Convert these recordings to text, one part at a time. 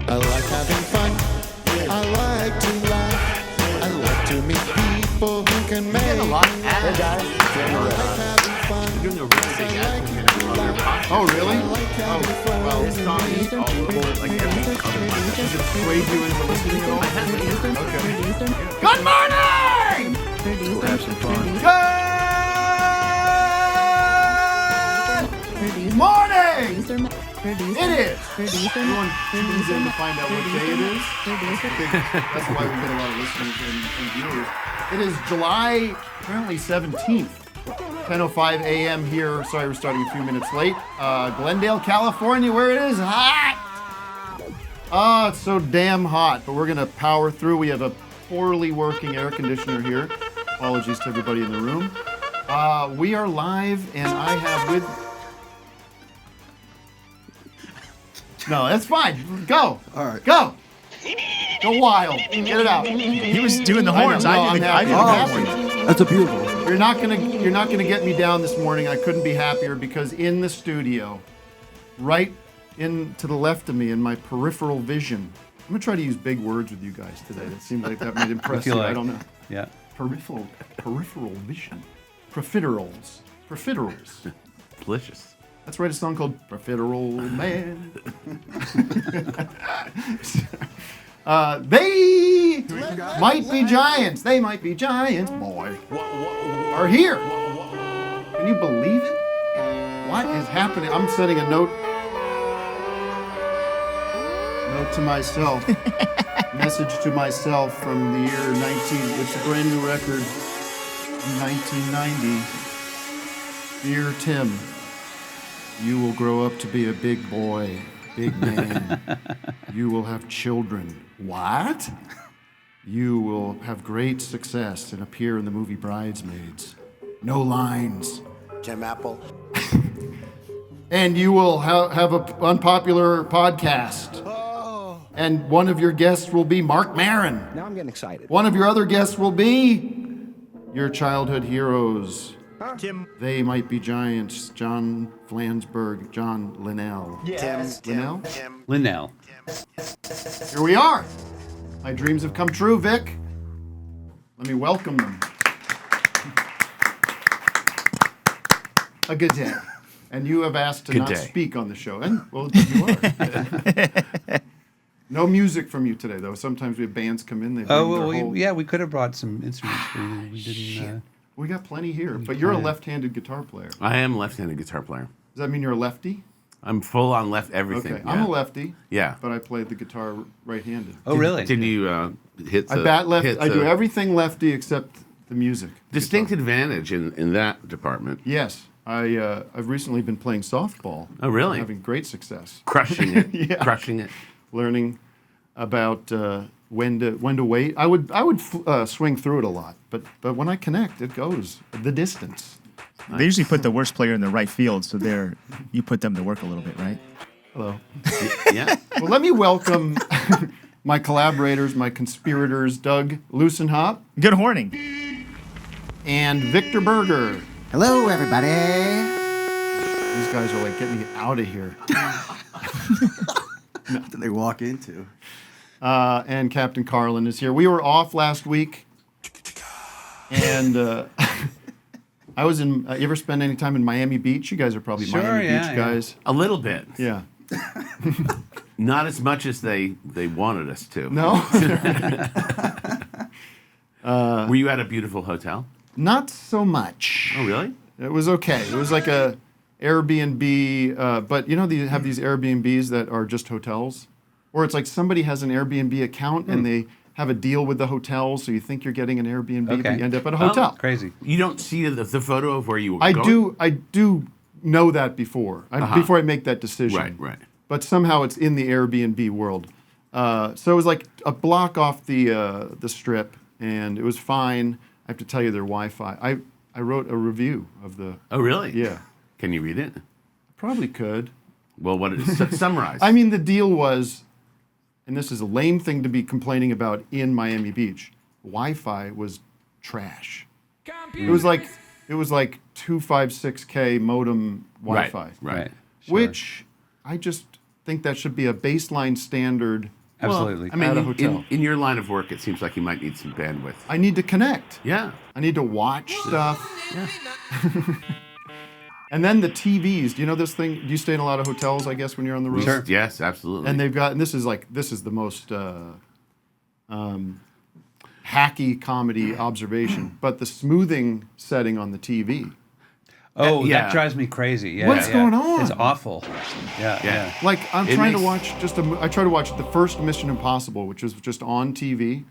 I like having fun. I like to laugh. I like to meet people who can make a lot of me ads. laugh. I like having fun. You're doing a really big ad for me on their podcast. Oh, really? I like having fun. Well, this song is all over like every other podcast. Does it sway you into listening at all? Okay. Good morning! We'll have some fun. Good morning! It is. Everyone tunes in to find out what day it is. I think that's why we get a lot of listeners and viewers. It is July, apparently 17th. 10:05 a.m. here. Sorry, we're starting a few minutes late. Glendale, California, where it is hot. Oh, it's so damn hot, but we're going to power through. We have a poorly working air conditioner here. Apologies to everybody in the room. We are live, and I have with... No, that's fine. Go. All right. Go. Go wild. Get it out. He was doing the horns. I I know, did I'm the happy. horns. That's a beautiful. You're not gonna get me down this morning. I couldn't be happier because in the studio, right in to the left of me in my peripheral vision. I'm gonna try to use big words with you guys today. That seemed like that might impress you. I don't know. Yeah. Peripheral vision. Profiteroles. Delicious. Let's write a song called Profiterole Man. They might be giants. They might be giants, boy. Are here. Can you believe it? What is happening? I'm sending a note to myself. Message to myself from the year 19. It's a brand new record. 1990. Dear Tim, you will grow up to be a big boy, big man. You will have children. What? You will have great success and appear in the movie Bridesmaids. No lines. Tim Apple. And you will have an unpopular podcast. And one of your guests will be Mark Maron. Now I'm getting excited. One of your other guests will be your childhood heroes. Tim. They might be giants. John Flansburgh, John Linnell. Yes. Linnell? Linnell. Here we are. My dreams have come true, Vic. Let me welcome them. A good day. And you have asked to Good not day. speak on the show. And, well, you are. No music from you today, though. Sometimes we have bands come in. They bring Oh, their well, whole... we could have brought some instruments for you. We didn't. We got plenty here. But you're a left-handed guitar player. Does I am left-handed guitar player. that mean you're a lefty? I'm full on left everything. Okay. Yeah. I'm a lefty. Yeah. But I played the guitar right-handed. Oh, really? Did you hit the... I bat left. hit I do the everything lefty except the music. distinct advantage in that department. Yes. I've recently been playing softball. Oh, really? Having great success. Crushing it. Yeah. Crushing it. Learning about when to wait. I would swing through it a lot, but when I connect, it goes the distance. They usually put the worst player in the right field, so you put them to work a little bit, right? Hello. Yeah. Well, let me welcome my collaborators, my conspirators, Doug Loosenhop Good horning. and Victor Berger. Hello, everybody. These guys are like, get me out of here. What did they walk into? And Captain Carlin is here. We were off last week, and I was in. You ever spend any time in Miami Beach? You guys are probably Sure, Miami yeah, Beach yeah. guys. A little bit. Yeah. Not as much as they wanted us to. No. Were you at a beautiful hotel? Not so much. Oh, really? It was okay. It was like a Airbnb, but you know they have these Airbnbs that are just hotels, or it's like somebody has an Airbnb account and they have a deal with the hotel, so you think you're getting an Airbnb, but Okay. you end up at a hotel. Oh, crazy. You don't see the photo of where you were I going? do know that before I make that decision. Right, right. But somehow it's in the Airbnb world. So it was like a block off the strip, and it was fine. I have to tell you, their Wi-Fi. I wrote a review of the. Oh, really? Yeah, Can you read it? probably could. Well, what is summarize? I mean, the deal was, and this is a lame thing to be complaining about in Miami Beach. Wi-Fi was trash. It was like 256K modem Wi-Fi, Right. Sure. which I just think that should be a baseline standard. Absolutely. I mean, At a hotel. in your line of work, it seems like you might need some bandwidth. I need to connect. Yeah. I need to watch stuff. Yeah. And then the TVs. Do you know this thing? Do you stay in a lot of hotels, I guess, when you're on the road? Sure. Yes, absolutely. And they've got, and this is the most hacky comedy observation, but the smoothing setting on the TV. Oh, Yeah. that drives me crazy. Yeah, What's yeah. going on? It's awful. Yeah, yeah. Like I'm It trying to makes- watch I try to watch the first Mission Impossible, which was just on TV.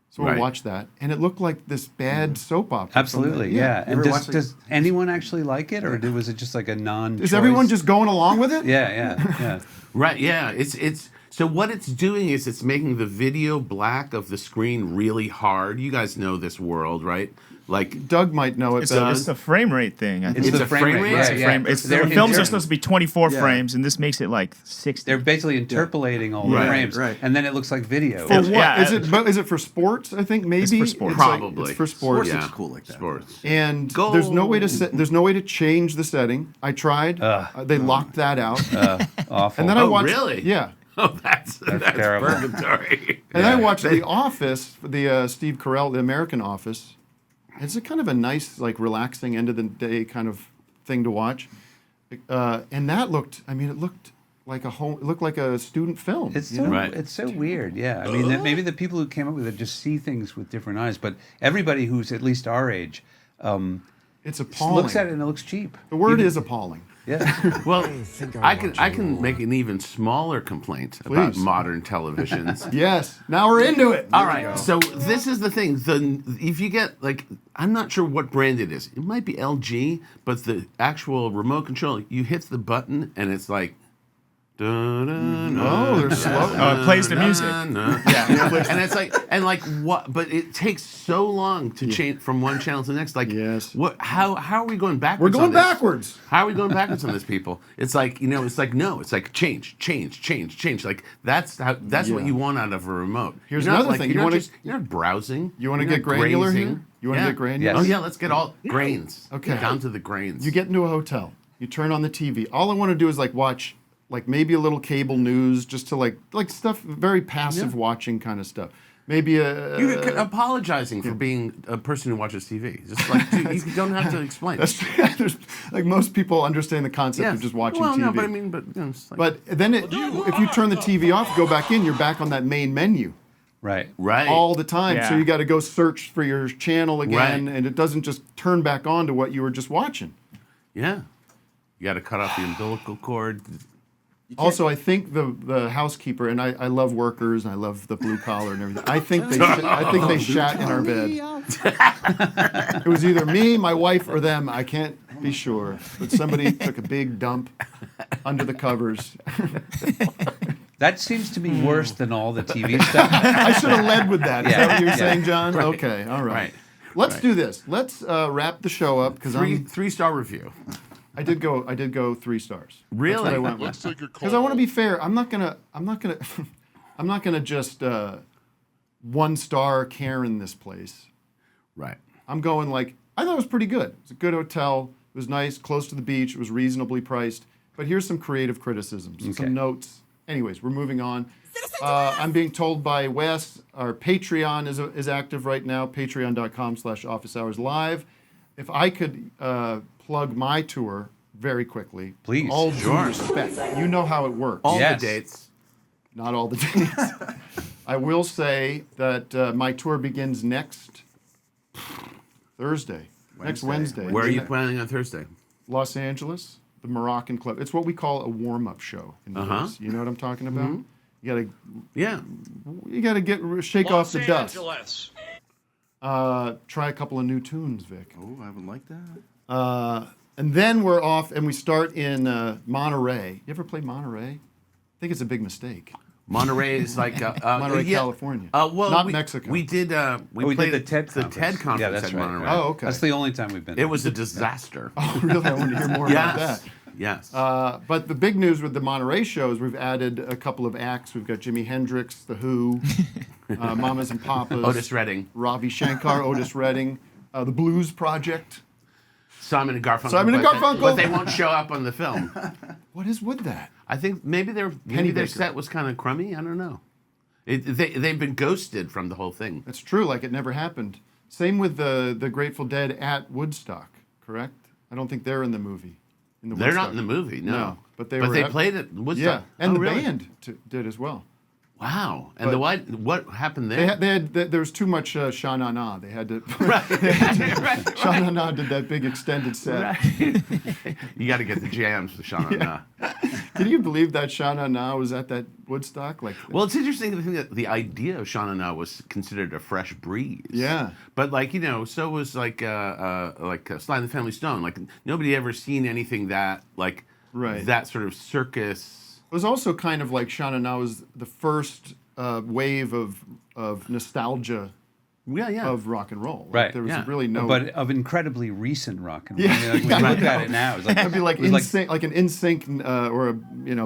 So I Right. watched that, and it looked like this bad soap opera. Absolutely, yeah. And ever does, watch it? does anyone actually like it, or was it just like a non-choice? Is everyone just going along with it? Yeah, yeah, yeah. Right, yeah. It's so what it's doing is it's making the video black of the screen really hard. You guys know this world, right? Like Doug might know it It's better. a frame rate thing. I think. It's the a frame rate? Yeah, It's a yeah. frame- It's, They're the films are inter- supposed to be 24 Yeah. frames, and this makes it like 60. They're basically interpolating all the Right, frames, right. and then it looks like video. For what? Yeah. Is it for sports? I think maybe for sports. like- Probably. it's for sports. yeah, looks cool like that. Sports. And Go. there's no way to change the setting. I tried. They locked that out. Awful. And then I Oh, watched. really? Yeah. Oh, that's terrible. purgatory. And then I watched The Office, the Steve Carell, the American Office. It's a kind of a nice, like, relaxing end of the day kind of thing to watch. And that looked like it looked like a student film. It's you so know? Right. it's so weird. Yeah, I mean, maybe the people who came up with it just see things with different eyes, but everybody who's at least our age It's appalling. looks at it and it looks cheap. The word is appalling. Yeah. Well, I can make an even smaller complaint about Please. modern televisions. Yes. Now we're into it. All right, so this is the thing. If you get, like, I'm not sure what brand it is. It might be LG, but the actual remote control, you hit the button and it's like, Oh, they're slow. It plays the music. Yeah, and it's like what? But it takes so long to change from one channel to the next. Like, Yes. what? How are we going backwards? We're going on this? backwards. How are we going backwards on this, people? It's like, it's like no. It's like change. Like that's what Yeah. you want out of a remote. Here's You're not, another like, thing. You're You not wanna- just you're not browsing. You wanna You're get not granular grazing. here? You wanna Yeah. get granular? Yes. Oh yeah, let's get all grains. Okay. Down to the grains. You get into a hotel. You turn on the TV. All I want to do is like watch, like maybe a little cable news, just to like stuff, very passive watching kind of stuff. Maybe You're apologizing for being a person who watches TV. Just like dude, you don't have to explain. There's, like most people understand the concept Yes. of just watching well, TV. no, but I mean, it's like, But then if you turn the TV off, go back in, you're back on that main menu Right. right. all the time. So Yeah. you got to go search for your channel again, Right. and it doesn't just turn back on to what you were just watching. Yeah. You got to cut off the umbilical cord. Also, I think the housekeeper, and I love workers, and I love the blue collar and everything. I think they shat in our bed. It was either me, my wife, or them. I can't be sure, but somebody took a big dump under the covers. That seems to be worse than all the TV stuff. I should have led with that. Is that what you're Yeah. saying, John? Okay, all right. Right. Let's do this. Let's wrap the show up because Three-star review. I did go 3 stars. Really? That's what I went with. Because I want to be fair. I'm not gonna just 1-star Karen this place. Right. I'm going like, I thought it was pretty good. It's a good hotel. It was nice, close to the beach. It was reasonably priced. But here's some creative criticisms, Okay. some notes. Anyways, we're moving on. I'm being told by Wes, our Patreon is active right now, patreon.com/officeHoursLive. If I could plug my tour very quickly. Please. All Sure. due respect. You know how it works. All Yes. the dates. Not all the dates. I will say that my tour begins next Thursday. Next Wednesday. Where are you planning on Thursday? Los Angeles, the Moroccan Club. It's what we call a warm-up show in the Uh-huh. US. You know what I'm talking about? You Yeah. gotta shake off the dust. Angeles. Try a couple of new tunes, Vic. Oh, I would like that. And then we're off, and we start in Monterey. You ever play Monterey? I think it's a big mistake. Monterey is like Monterey, yeah. California. Well, Not we, Mexico. We did. We We played did the TED the conference. TED conference Yeah, that's at right, Monterey. right. Oh, okay. That's the only time we've been. It was a disaster. Oh, really? I want to hear more about that. Yes. But the big news with the Monterey shows, we've added a couple of acts. We've got Jimi Hendrix, The Who, Mamas and Papas, Otis Redding, Ravi Shankar, Otis Redding, The Blues Project. Simon and Garfunkel. Simon and but Garfunkel. but they won't show up on the film. What is with that? I think maybe their Baker. set was kind of crummy. I don't know. They've been ghosted from the whole thing. That's true. Like it never happened. Same with the Grateful Dead at Woodstock. Correct? I don't think they're in the movie. They're not in the movie. No. But they played at Woodstock. Yeah, and the really? band did as well. Wow. And what happened there? There was too much Sha Na Na. They had to. Right. Sha Na Na did that big extended set. Right. You got to get the jams for Sha Na Na. Can you believe that Sha Na Na was at that Woodstock? Well, it's interesting to think that the idea of Sha Na Na was considered a fresh breeze. Yeah. But so was Sly and the Family Stone. Like nobody ever seen anything that that sort of circus. It was also kind of like Sha Na Na was the first wave of nostalgia of rock and roll. Right. There was really no. But of incredibly recent rock and roll. Yeah. I mean, when you look at it now, it's like It'd be like it was NSYNC, like an NSYNC or a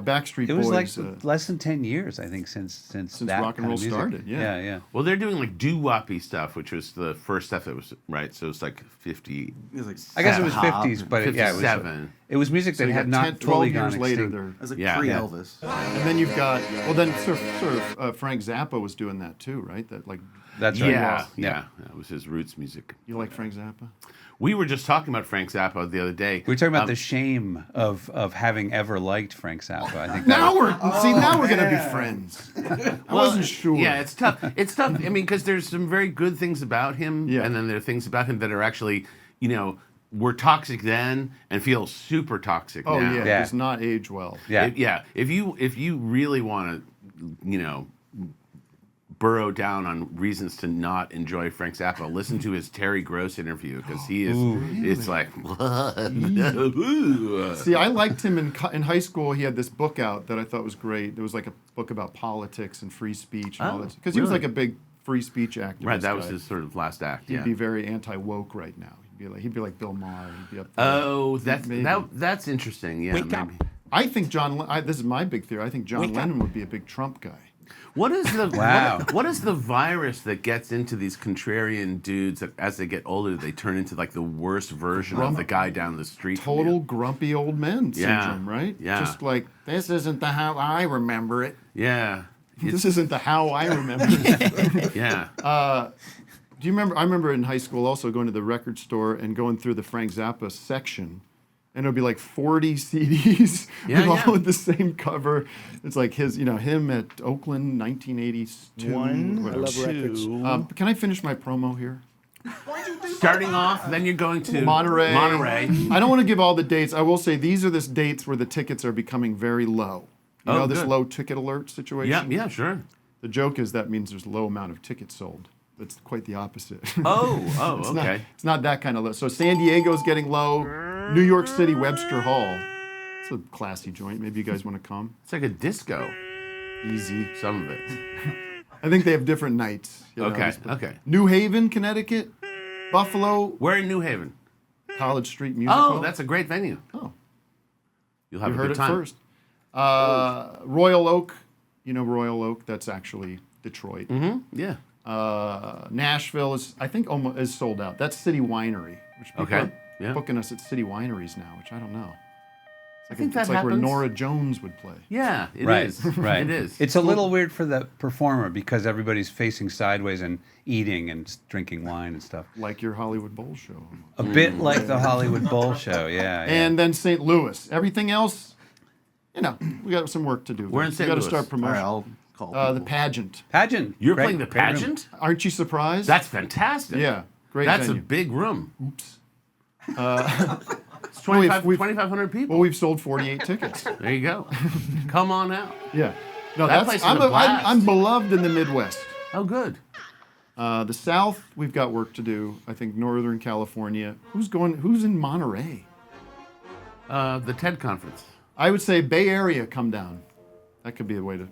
Backstreet It was Boys. like less than 10 years, I think, since that rock and kind roll of music. started. Yeah. Yeah. Well, they're doing like doo-woppy stuff, which was the first stuff that was right. So it's like 50. It was like I guess it was hip-hop. 50s, but it was 57. It was music that you had got not 10, fully 12 gone years later, extinct. they're. It was like Yeah. pre-Elvis. And then you've got then sort of Frank Zappa was doing that too, right? That like That's right. Yeah. That was his roots music. you like Frank Zappa? We were just talking about Frank Zappa the other day. We were talking about the shame of having ever liked Frank Zappa. I think Now we're gonna be friends. I wasn't sure. Yeah, it's tough. It's tough. I mean, because there's some very good things about him, and then there are things about him that are actually, were toxic then and feel super toxic Oh now. yeah, Yeah. does not age well. Yeah. If you really want to, burrow down on reasons to not enjoy Frank Zappa, listen to his Terry Gross interview because he is. It's like what? See, I liked him in high school. He had this book out that I thought was great. It was like a book about politics and free speech and all this. Because he was really? like a big free speech activist. Right, that was guy. his sort of last act. He'd Yeah. be very anti-woke right now. He'd be like Bill Maher. He'd be up there. Oh, Maybe. that's interesting. Yeah, maybe. I think this is my big theory. I think John Lennon would be a big Trump guy. What is the Wow. what is the virus that gets into these contrarian dudes that as they get older they turn into like the worst version of the guy down the street? from Total you? grumpy old men syndrome, right? Yeah. Just like, this isn't the how I remember it. Yeah. This isn't the how I remember it. Yeah. Do you remember? I remember in high school also going to the record store and going through the Frank Zappa section. And it would be like 40 CDs all with the same cover. It's like him at Oakland, 1982. One, I love records. Can I finish my promo here? Starting off, then you're going to Monterey. Monterey. I don't want to give all the dates. I will say these are the dates where the tickets are becoming very low. You know this good. low ticket alert situation? Yeah, sure. The joke is that means there's a low amount of tickets sold. It's quite the opposite. Oh, okay. It's not that kind of low. So San Diego's getting low. New York City, Webster Hall. It's a classy joint. Maybe you guys want to come. It's like a disco. Easy. Some of it. I think they have different nights. Okay. New Haven, Connecticut. Buffalo, We're in New Haven. College Street Music Hall. Oh, that's a great venue. Oh, You'll have you a heard good it time. first. Royal Oak. You know Royal Oak? That's actually Detroit. Yeah. Nashville is, I think, almost is sold out. That's City Winery, which people Okay, are yeah. booking us at City Wineries now, which I don't know. It's like, think that it's like where happens. Nora Jones would play. Yeah, it Right, is. right. It is. It's a little weird for the performer because everybody's facing sideways and eating and drinking wine and stuff. Like your Hollywood Bowl show. A bit like the Hollywood Bowl show, yeah. And then St. Louis. Everything else, we got some work to do. We're in We St. got to Louis. start All promotion. right, I'll call The people. pageant. Pageant. You're Great- playing the great room. pageant? Aren't you surprised? That's fantastic. Yeah, great That's venue. a big room. Oops. It's 2,500 people. Well, we've sold 48 tickets. There you go. Come on out. Yeah. No, That place is a blast. I'm beloved in the Midwest. Oh, good. The South, we've got work to do. I think Northern California. Who's in Monterey? The TED conference. I would say Bay Area, come down. That could be a way to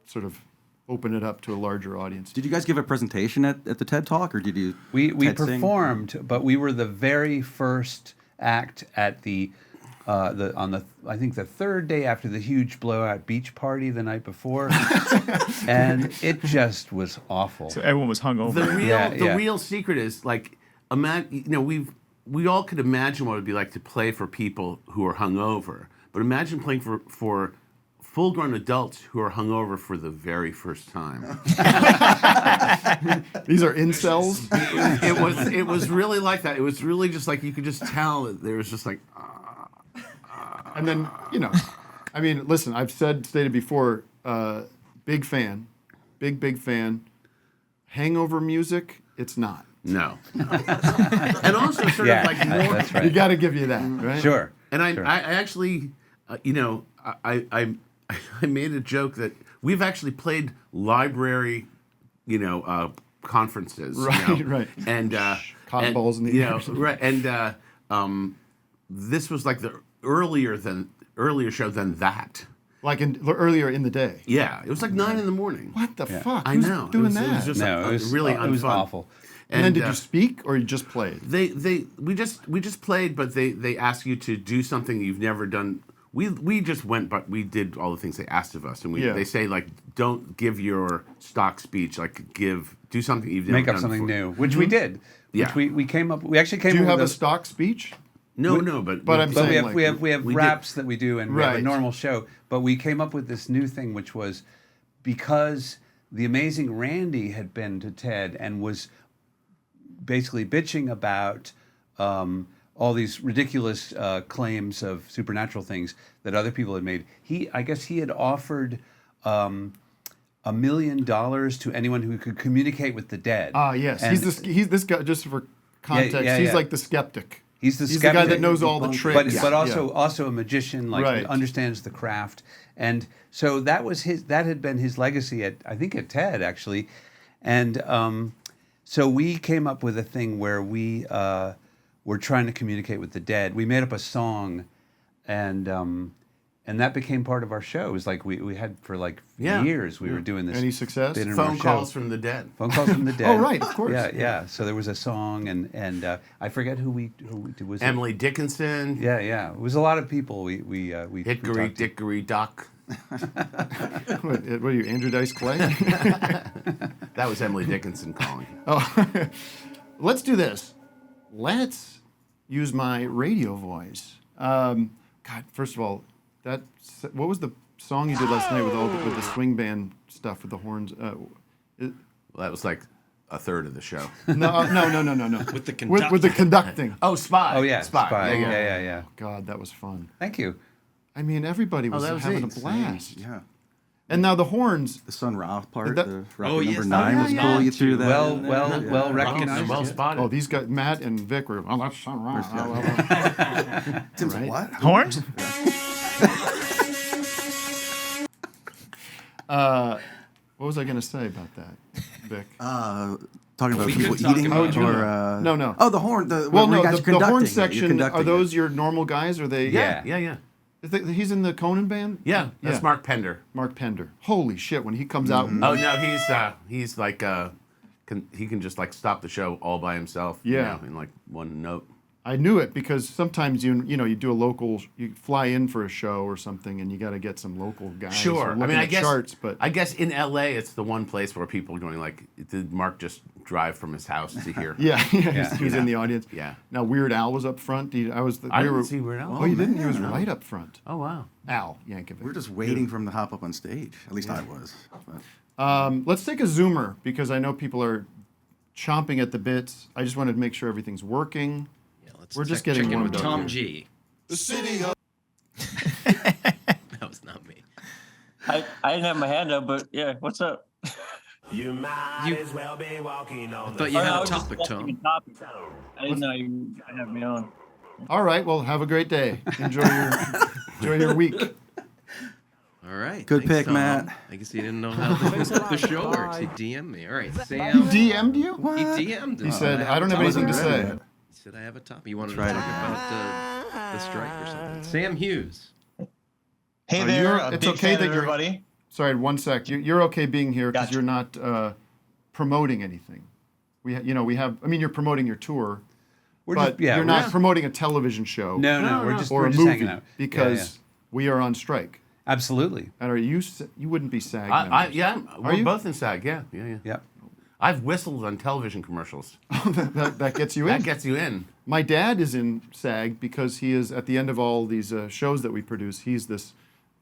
sort of open it up to a larger audience. Did you guys give a presentation at the TED Talk, or did you? We TED sing? performed, but we were the very first act at I think the third day after the huge blowout beach party the night before, and it just was awful. So everyone was hungover. The real secret is like, we all could imagine what it would be like to play for people who are hungover, but imagine playing for full-grown adults who are hungover for the very first time. These are incels. It was really like that. It was really just like you could just tell that there was just like. And then, I mean, listen, I've stated before, big fan, big fan. Hangover music, it's not. No. And also sort Yeah, of like more. that's right. You got to give you that, right? Sure. And I Sure. actually, I made a joke that we've actually played library, conferences. Right, right. And Cotton balls in the air. right. And this was like the earlier show than that. Like earlier in the day. Yeah, it was like 9 a.m. What the fuck? I Who's know. doing It was that? just No, like, it was really it was unfun. awful. And then did you speak or you just played? We just played, but they asked you to do something you've never done. We just went, but we did all the things they asked of us, and they say like, don't give your stock speech, like do something you've never Make done up something before. new, which we did. Yeah. Which we came up. We actually came Do you up have with a stock speech? No, I'm but But saying, we have we did- raps that we do, and we have a Right. normal show. But we came up with this new thing, which was because the amazing Randy had been to TED and was basically bitching about all these ridiculous claims of supernatural things that other people had made. I guess he had offered $1 million to anyone who could communicate with the dead. Ah, yes. And He's this guy, just for context, yeah, he's yeah. like the skeptic. He's the guy skeptic. that knows all the tricks. But also a magician, like Right. understands the craft. And so that had been his legacy at TED actually. And so we came up with a thing where we were trying to communicate with the dead. We made up a song, and that became part of our show. It was like we had for like years we were doing this. Any success? bit in our phone show. calls from the dead. Phone calls from the dead. Oh, right, of course. Yeah. So there was a song, and I forget who we was. Emily Dickinson, Yeah. It was a lot of people. We Hickory talked to. Dickory Dock. What are you, Andrew Dice Clay? That was Emily Dickinson calling. Let's do this. Let's use my radio voice. God, first of all, what was the song you did last night with the swing band stuff with the horns? Well, that was like a third of the show. No. With the conducting. With the conducting. Oh, Spy. Oh yeah, Spy. Yeah. God, that was fun. Thank you. I mean, everybody was that was having it. a blast. Yeah. And now the horns. The Sun Ra part, That- the Oh, record yes, number 9 was yeah. cool. You threw that. Well in there. well recognized. Well spotted. Oh, these guys, Matt and Vic were. Oh, that's so wrong. Tim's like, what? Horns? What was I going to say about that, Vic? Talking about We people could talk eating about- or No. Oh, the horn. The Well, where no, you guys the are horn conducting it. You're section. conducting Are it. those your normal guys? Or they? Yeah. He's in the Conan band. Yeah, that's Yeah. Mark Pender. Mark Pender. Holy shit! When he comes out. Oh no, he's like he can just like stop the show all by himself. Yeah. In like one note. I knew it because sometimes you do a local, you fly in for a show or something, and you got to get some local guys. Sure. looking I mean, I at guess charts, but I guess in L.A. it's the one place where people are going like, did Mark just drive from his house to here? yeah, he was in the audience. Yeah. Now Weird Al was up front. I didn't see Weird Al. Oh, you didn't? He was right up front. Oh wow. Al Yankovic. We're just waiting for him to hop up on stage. At least I was. But Let's take a zoomer because I know people are chomping at the bits. I just wanted to make sure everything's working. Yeah, let's We're just check getting in warmed with up Tom here. G. The city of That was not me. I didn't have my hand up, but yeah, what's up? You might as well be walking on I thought you Oh, no, I had a was just topic, asking Tom. a topic. I didn't know you had me on. All right. Well, have a great day. Enjoy your week. All right. Good thanks, pick, Tom. Matt. I guess he didn't know how the show works. He DM'd me. All right, Sam. DM'd you? He DM'd. He said, "I don't have anything to say." He said, I have a topic. You wanted to Try talk it. about the strike or something. Sam Hughes. Hey Are there, you- a it's big okay fan that of you're- everybody. Sorry, 1 sec. You're okay being here because Gotcha. you're not promoting anything. We have. I mean, you're promoting your tour, but you're not promoting a television show No, we're just or we're a just movie hanging out because we are on strike. Absolutely. And are you? You wouldn't be SAG members. We're you? both in SAG. Yeah. Yep. I've whistled on television commercials. that gets you in. That gets you in. My dad is in SAG because he is at the end of all these shows that we produce. He's this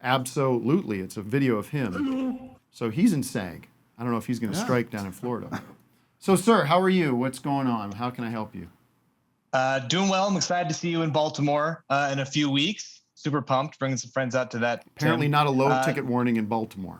Absolutely. It's a video of him. So he's in SAG. I don't know if he's going to strike down in Florida. So, sir, how are you? What's going on? How can I help you? Doing well. I'm excited to see you in Baltimore in a few weeks. Super pumped, bringing some friends out to that. Apparently not a low ticket warning in Baltimore.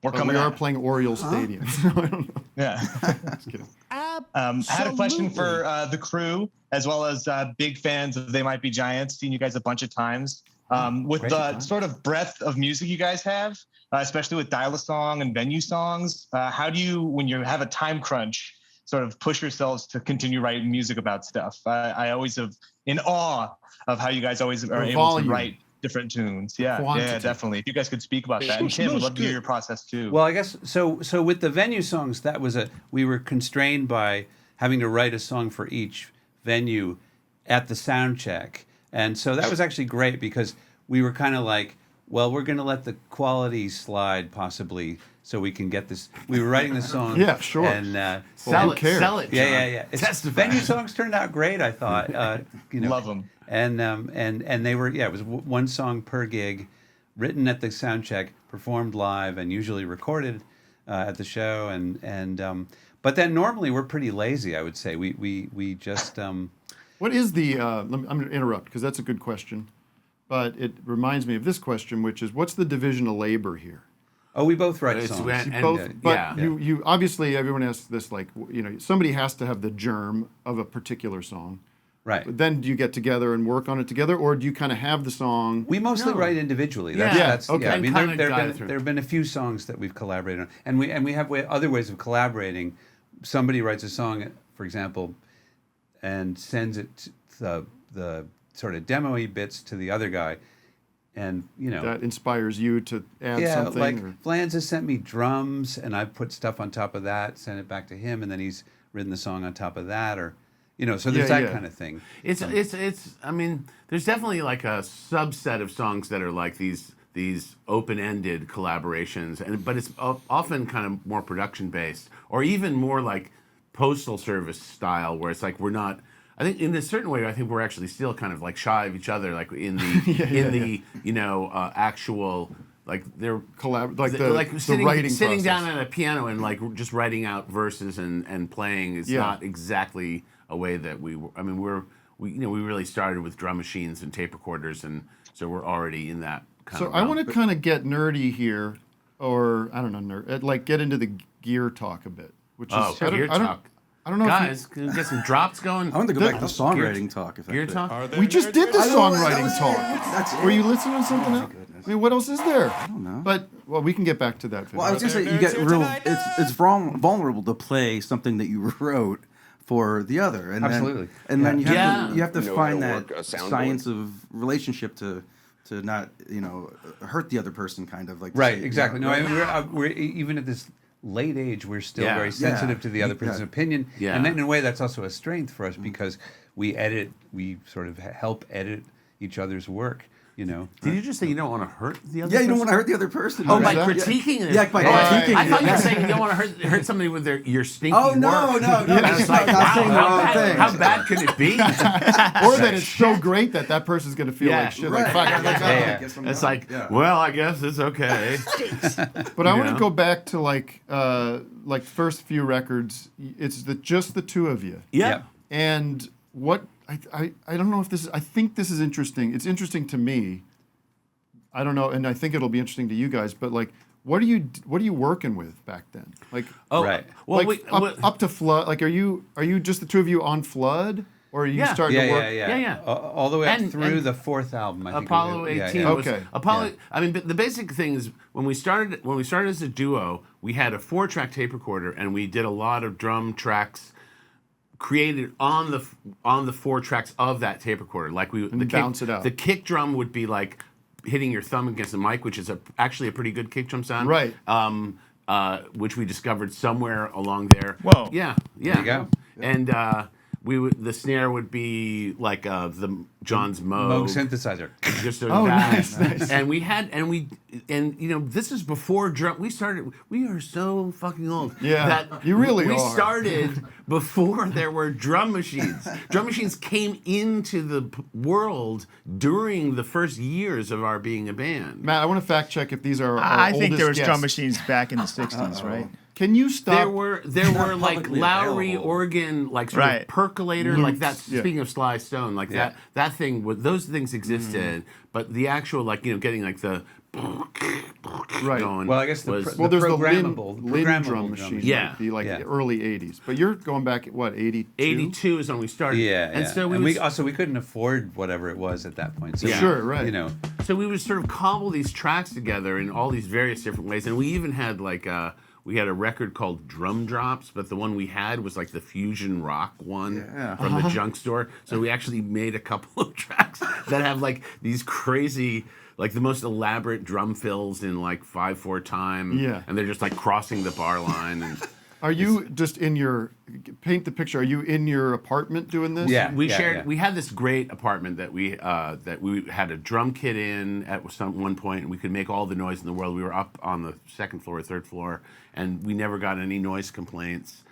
We're But coming we are out. playing Orioles Stadium. So I don't know. Yeah. Just kidding. Had a question for the crew, as well as big fans of They Might Be Giants. Seen you guys a bunch of times. With the sort of breadth of music you guys have, especially with dial-a-song and venue songs, how do you, when you have a time crunch, sort of push yourselves to continue writing music about stuff? I always have in awe of how you guys always are able to write different tunes. Yeah, definitely. If you guys could speak about that. And Tim, I'd love to hear your process too. Well, I guess so with the venue songs, that was we were constrained by having to write a song for each venue at the sound check. And so that was actually great because we were kind of like, well, we're going to let the quality slide possibly so we can get this. We were writing the song. Yeah, sure. And sell it, John. Yeah. Venue songs turned out great, I thought. Love them. And they were, it was one song per gig, written at the sound check, performed live, and usually recorded at the show. But then normally we're pretty lazy, I would say. We just. What is the? I'm going to interrupt because that's a good question, but it reminds me of this question, which is, what's the division of labor here? Oh, we both write songs. You obviously everyone asks this, like, somebody has to have the germ of a particular song. Right. But then do you get together and work on it together, or do you kind of have the song? We mostly write individually. That's okay. I mean, there have been a few songs that we've collaborated on, and we have other ways of collaborating. Somebody writes a song, for example, and sends it to the sort of demo-y bits to the other guy, and that inspires you to add something. Yeah, like Flans has sent me drums, and I put stuff on top of that, sent it back to him, and then he's written the song on top of that, or. So there's that kind of thing. It's. I mean, there's definitely like a subset of songs that are like these open-ended collaborations, but it's often kind of more production-based, or even more like Postal Service style, where it's like we're not. I think in a certain way, I think we're actually still kind of like shy of each other, like in the actual. Like they're sitting down at a piano and like just writing out verses and playing is not exactly a way that we really started with drum machines and tape recorders, and so we're already in that kind of realm. I want to kind of get nerdy here, or I don't know, like get into the gear talk a bit, which is gear talk. I don't know, guys. Can we get some drops going? I want to go back to songwriting talk. Gear talk. We just did the songwriting talk. Were you listening to something else? I mean, what else is there? I don't know. But we can get back to that. Well, I was gonna say you get real. It's vulnerable to play something that you wrote for the other, and absolutely. Then you have to find that science of relationship to not hurt the other person, kind of like right. Exactly. No, we're even at this late age, we're still very sensitive to the other person's opinion, and then in a way that's also a strength for us because we sort of help edit each other's work. Did you just say you don't want to hurt the other person? Yeah, you don't want to hurt the other person. Oh, by critiquing it. Yeah, by critiquing it. I thought you were saying you don't want to hurt somebody with your stinky work. No. I was like, wow, how bad could it be? Or that it's so great that person's going to feel like shit. Right. Like, fuck. It's like, well, I guess it's okay. But I want to go back to like first few records. It's just the two of you. Yeah. And what... I don't know if this is... I think this is interesting. It's interesting to me. I don't know, and I think it'll be interesting to you guys, but like, what are you working with back then? Like, right. Well, like up to Flood. Like, are you just the two of you on Flood? Or are you starting to work? Yeah. All the way up through the fourth album, I think. Apollo 18 was... Okay. Apollo... Yeah. I mean, but the basic thing is, when we started as a duo, we had a 4-track tape recorder, and we did a lot of drum tracks created on the 4 tracks of that tape recorder. Like bounce it out. The kick drum would be like hitting your thumb against the mic, which is actually a pretty good kick drum sound. Right. Which we discovered somewhere along there. Whoa. Yeah. There you go. And the snare would be like the John's Moog synthesizer. Just so nice. And this is before drum. We are so fucking old. Yeah, that you really we are. started before there were drum machines. Drum machines came into the world during the first years of our being a band. Matt, I want to fact check if these are our I think oldest there was guests. drum machines back in the 60s, right? Can you stop? There were like Lowry organ, like sort of percolator, like that. Speaking of Sly Stone, like that thing. Those things existed, but the actual getting like the going. Well, I guess there's programmable, the Lynn drum machine. Yeah, might be like the early '80s. But you're going back at what 82? 82 is when we started. Yeah, so we couldn't afford whatever it was at that point. So Sure, right. So we would sort of cobble these tracks together in all these various different ways, and we even had like we had a record called Drum Drops, but the one we had was like the fusion rock one from the junk store. So we actually made a couple of tracks that have like these crazy, like the most elaborate drum fills in like 5/4 time. Yeah. And they're just like crossing the bar line. And are you just in your paint the picture? Are you in your apartment doing this? Yeah, we shared. We had this great apartment that we had a drum kit in at one point, and we could make all the noise in the world. We were up on the second floor, third floor, and we never got any noise complaints.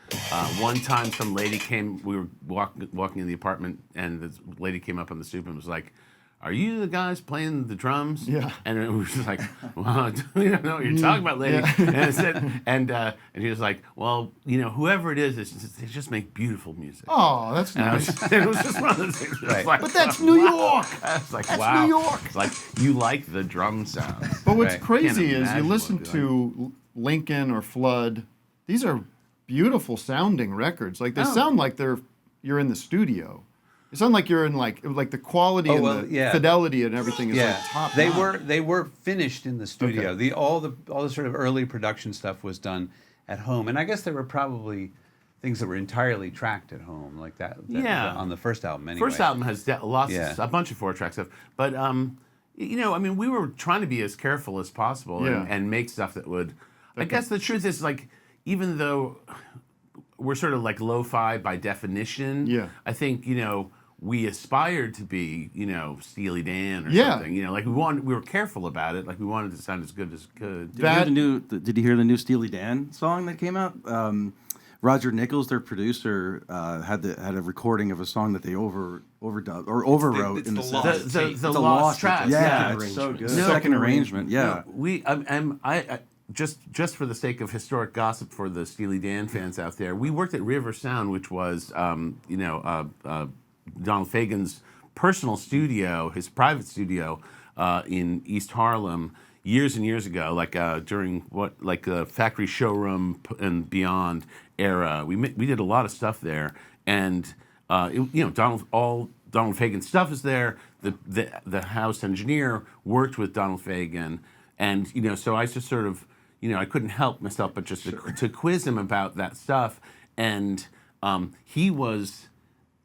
One time, some lady came. We were walking in the apartment, and this lady came up on the stoop and was like, "Are you the guys playing the drums?" Yeah. And it was just like, "Well, we don't know what you're talking about, lady." Yeah. And it said, and he was like, "Well, whoever it is, they just make beautiful music." Oh, that's And nice. it was just one of those things. Right. Like, But that's New York. I was like, That's wow. New York. It's like you like the drum sounds. But what's Right. crazy Can't is you imagine listen what it'd be to Lincoln or Flood. These are beautiful sounding records. Like they sound like you're in the studio. It sounds like you're in like the quality and the fidelity and everything is like top notch. They were finished in the studio. Okay. All the sort of early production stuff was done at home, and I guess there were probably things that were entirely tracked at home, like that on the first album. Anyway, First album has a bunch of 4-track stuff, but we were trying to be as careful as possible and make stuff that would. I guess the truth is, like, even though we're sort of like lo-fi by definition, I think we aspired to be, Steely Dan or something. Like we were careful about it. Like we wanted to sound as good as it could. Did you hear the new Steely Dan song that came out? Roger Nichols, their producer, had a recording of a song that they overdubbed or overwrote in the the lost track. Yeah, it's so good. Second arrangement. Yeah. I just for the sake of historic gossip for the Steely Dan fans out there, we worked at River Sound, which was Donald Fagen's personal studio, his private studio in East Harlem years and years ago, like during the Factory Showroom and beyond era. We did a lot of stuff there, and Donald Fagen's stuff is there. The house engineer worked with Donald Fagen, and so I just sort of I couldn't help myself but just to quiz him about that stuff, and he was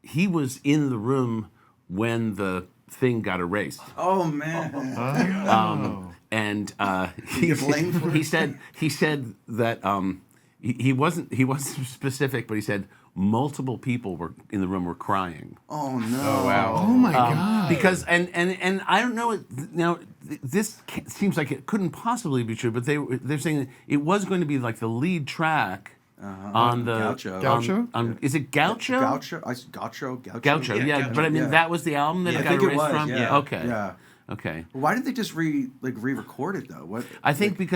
in the room when the thing got erased. Oh man! And he said that he wasn't specific, but he said multiple people were in the room were crying. Oh no! Oh wow! Oh my god! Because and I don't know. Now this seems like it couldn't possibly be true, but they're saying that it was going to be like the lead track. On the Gaucho. Is it Gaucho? Gaucho. Yeah, but I mean that was the album that it got erased from. Yeah. Okay. Yeah. Okay. Why did they just re-record it though? What? I think the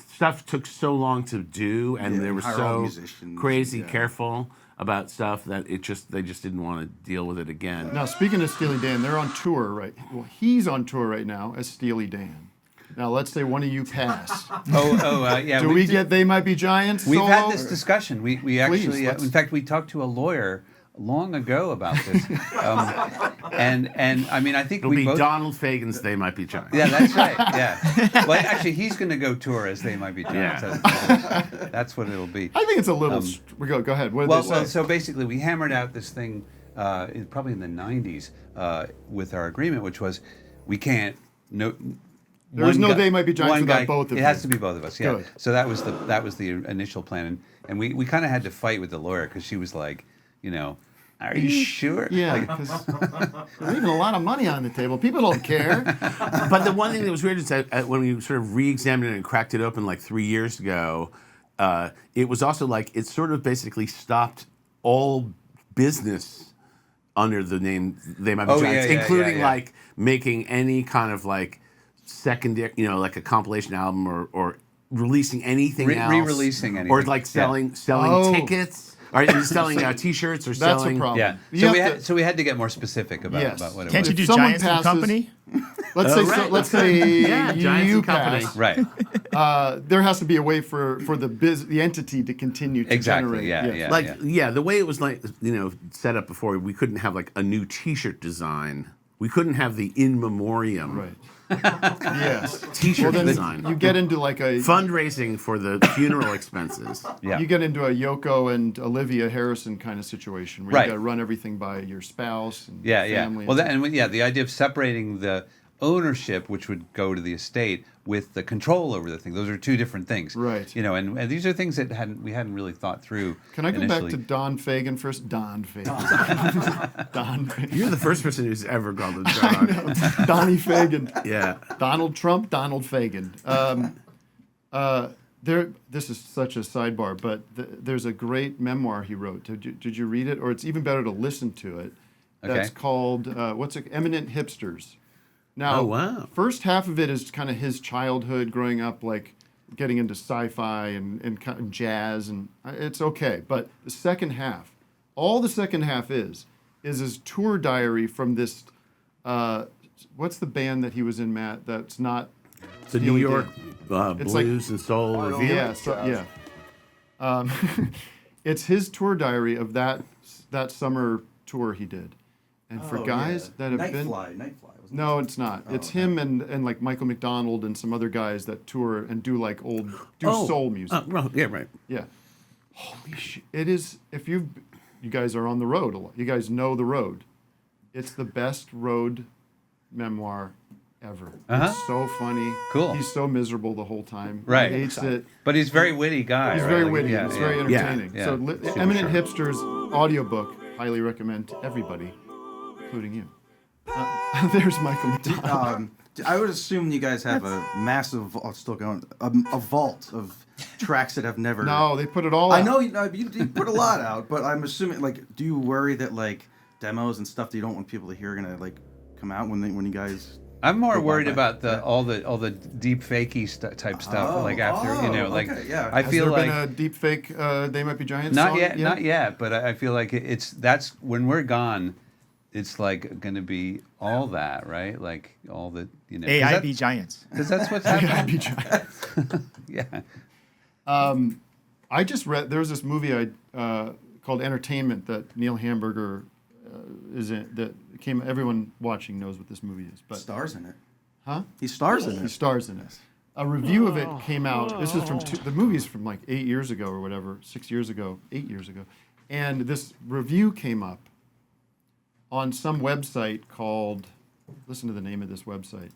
stuff took so long to do, and they were so crazy careful about stuff that they just didn't want to deal with it again. Now speaking of Steely Dan, they're on tour right. Well, he's on tour right now as Steely Dan. Now let's say one of you pass. Yeah. Do we get They Might Be Giants? We've solo? had this discussion. We actually, in fact, we talked to a lawyer long ago about this, and I mean, I think it'll we be both. Donald Fagen's They Might Be Giants. Yeah, that's right. Yeah. Well, actually, he's going to go tour as They Might Be Giants. Yeah. That's what it'll be. I think it's a little. Go ahead. What did they say? So basically, we hammered out this thing probably in the '90s with our agreement, which was we can't There's no guy- They Might Be Giants one without guy- both of It you. has to be both of us. Yeah. Good. So that was the initial plan, and we kind of had to fight with the lawyer because she was like, are you sure? Yeah, Like, because we're leaving a lot of money on the table. People don't care. But the one thing that was weird is that when we sort of re-examined it and cracked it open like 3 years ago, it was also like it sort of basically stopped all business under the name They Might Be Oh, Giants, yeah, including yeah. like making any kind of like secondary, like a compilation album or releasing anything else, re-releasing anything. or like selling Oh. tickets, or selling T-shirts, or That's a selling. problem. yeah. You have to- So we had to get more specific about, Yes. about what it Can't was. you do someone Giants and passes- Company? Let's say right. let's say Yeah, Giants you and Company. pass. Right. There has to be a way for the entity to continue to Exactly, generate. yeah, Yes. yeah. The way it was like set up before, we couldn't have like a new T-shirt design. We couldn't have the in memoriam Right. Yes. T-shirt Then design. you get into like a Fundraising for the funeral expenses. Yeah. you get into a Yoko and Olivia Harrison kind of situation where Right. you got to run everything by your spouse and Yeah, your yeah. family. Well, the idea of separating the ownership, which would go to the estate, with the control over the thing. Those are two different things. Right. And these are things that we hadn't really thought through. Can I go initially. back to Don Fagen first? Don Fagen. Don Fagen. You're the first person who's ever called him John. Donnie Fagen. Yeah. Donald Trump, Donald Fagen. This is such a sidebar, but there's a great memoir he wrote. Did you read it? Or it's even better to listen to it. That's Okay. called, Eminent Hipsters. Now, Oh, wow. first half of it is kind of his childhood growing up, like getting into sci-fi and kind of jazz, and it's okay. But the second half, all the second half is his tour diary from this, what's the band that he was in, Matt, that's not The New Steely York Dan? It's like- Blues and Soul Review. Yeah. It's his tour diary of that summer tour he did. And for guys that have been... Nightfly. No, it's not. It's him and like Michael McDonald and some other guys that tour and do like soul music. Yeah, right. Yeah. Holy shit. It is, if you guys are on the road a lot. You guys know the road. It's the best road memoir ever. It's so funny. Cool. He's so miserable the whole time. Right. He hates it. But he's a very witty guy. He's right? very Like, witty. yeah, It's yeah. very entertaining. Yeah. So Super Eminent sharp. Hipsters audiobook, highly recommend to everybody, including you. There's Michael McDonald. I would assume you guys have a massive, still going, a vault of tracks that have never. No, they put it all out. I know you put a lot out, but I'm assuming, like, do you worry that like demos and stuff that you don't want people to hear are gonna like come out when you guys? I'm more go worried by about that? all the deep fakey type stuff. Like after okay, yeah. I Has feel there like been a deep fake They Might Be Giants not song yet, not yet. But I feel like that's when we're gone. It's like going to be all that, right? Like all the AIB Giants. because that's what's happening. Giants. Yeah. I just read, there was this movie called Entertainment that Neil Hamburger is in, that everyone watching knows what this movie is. But Stars in it. Huh? He stars in He it. stars in it. A review of it came out. This is from the movie's from like 8 years ago or whatever, 6 years ago, 8 years ago, and this review came up on some website called. Listen to the name of this website.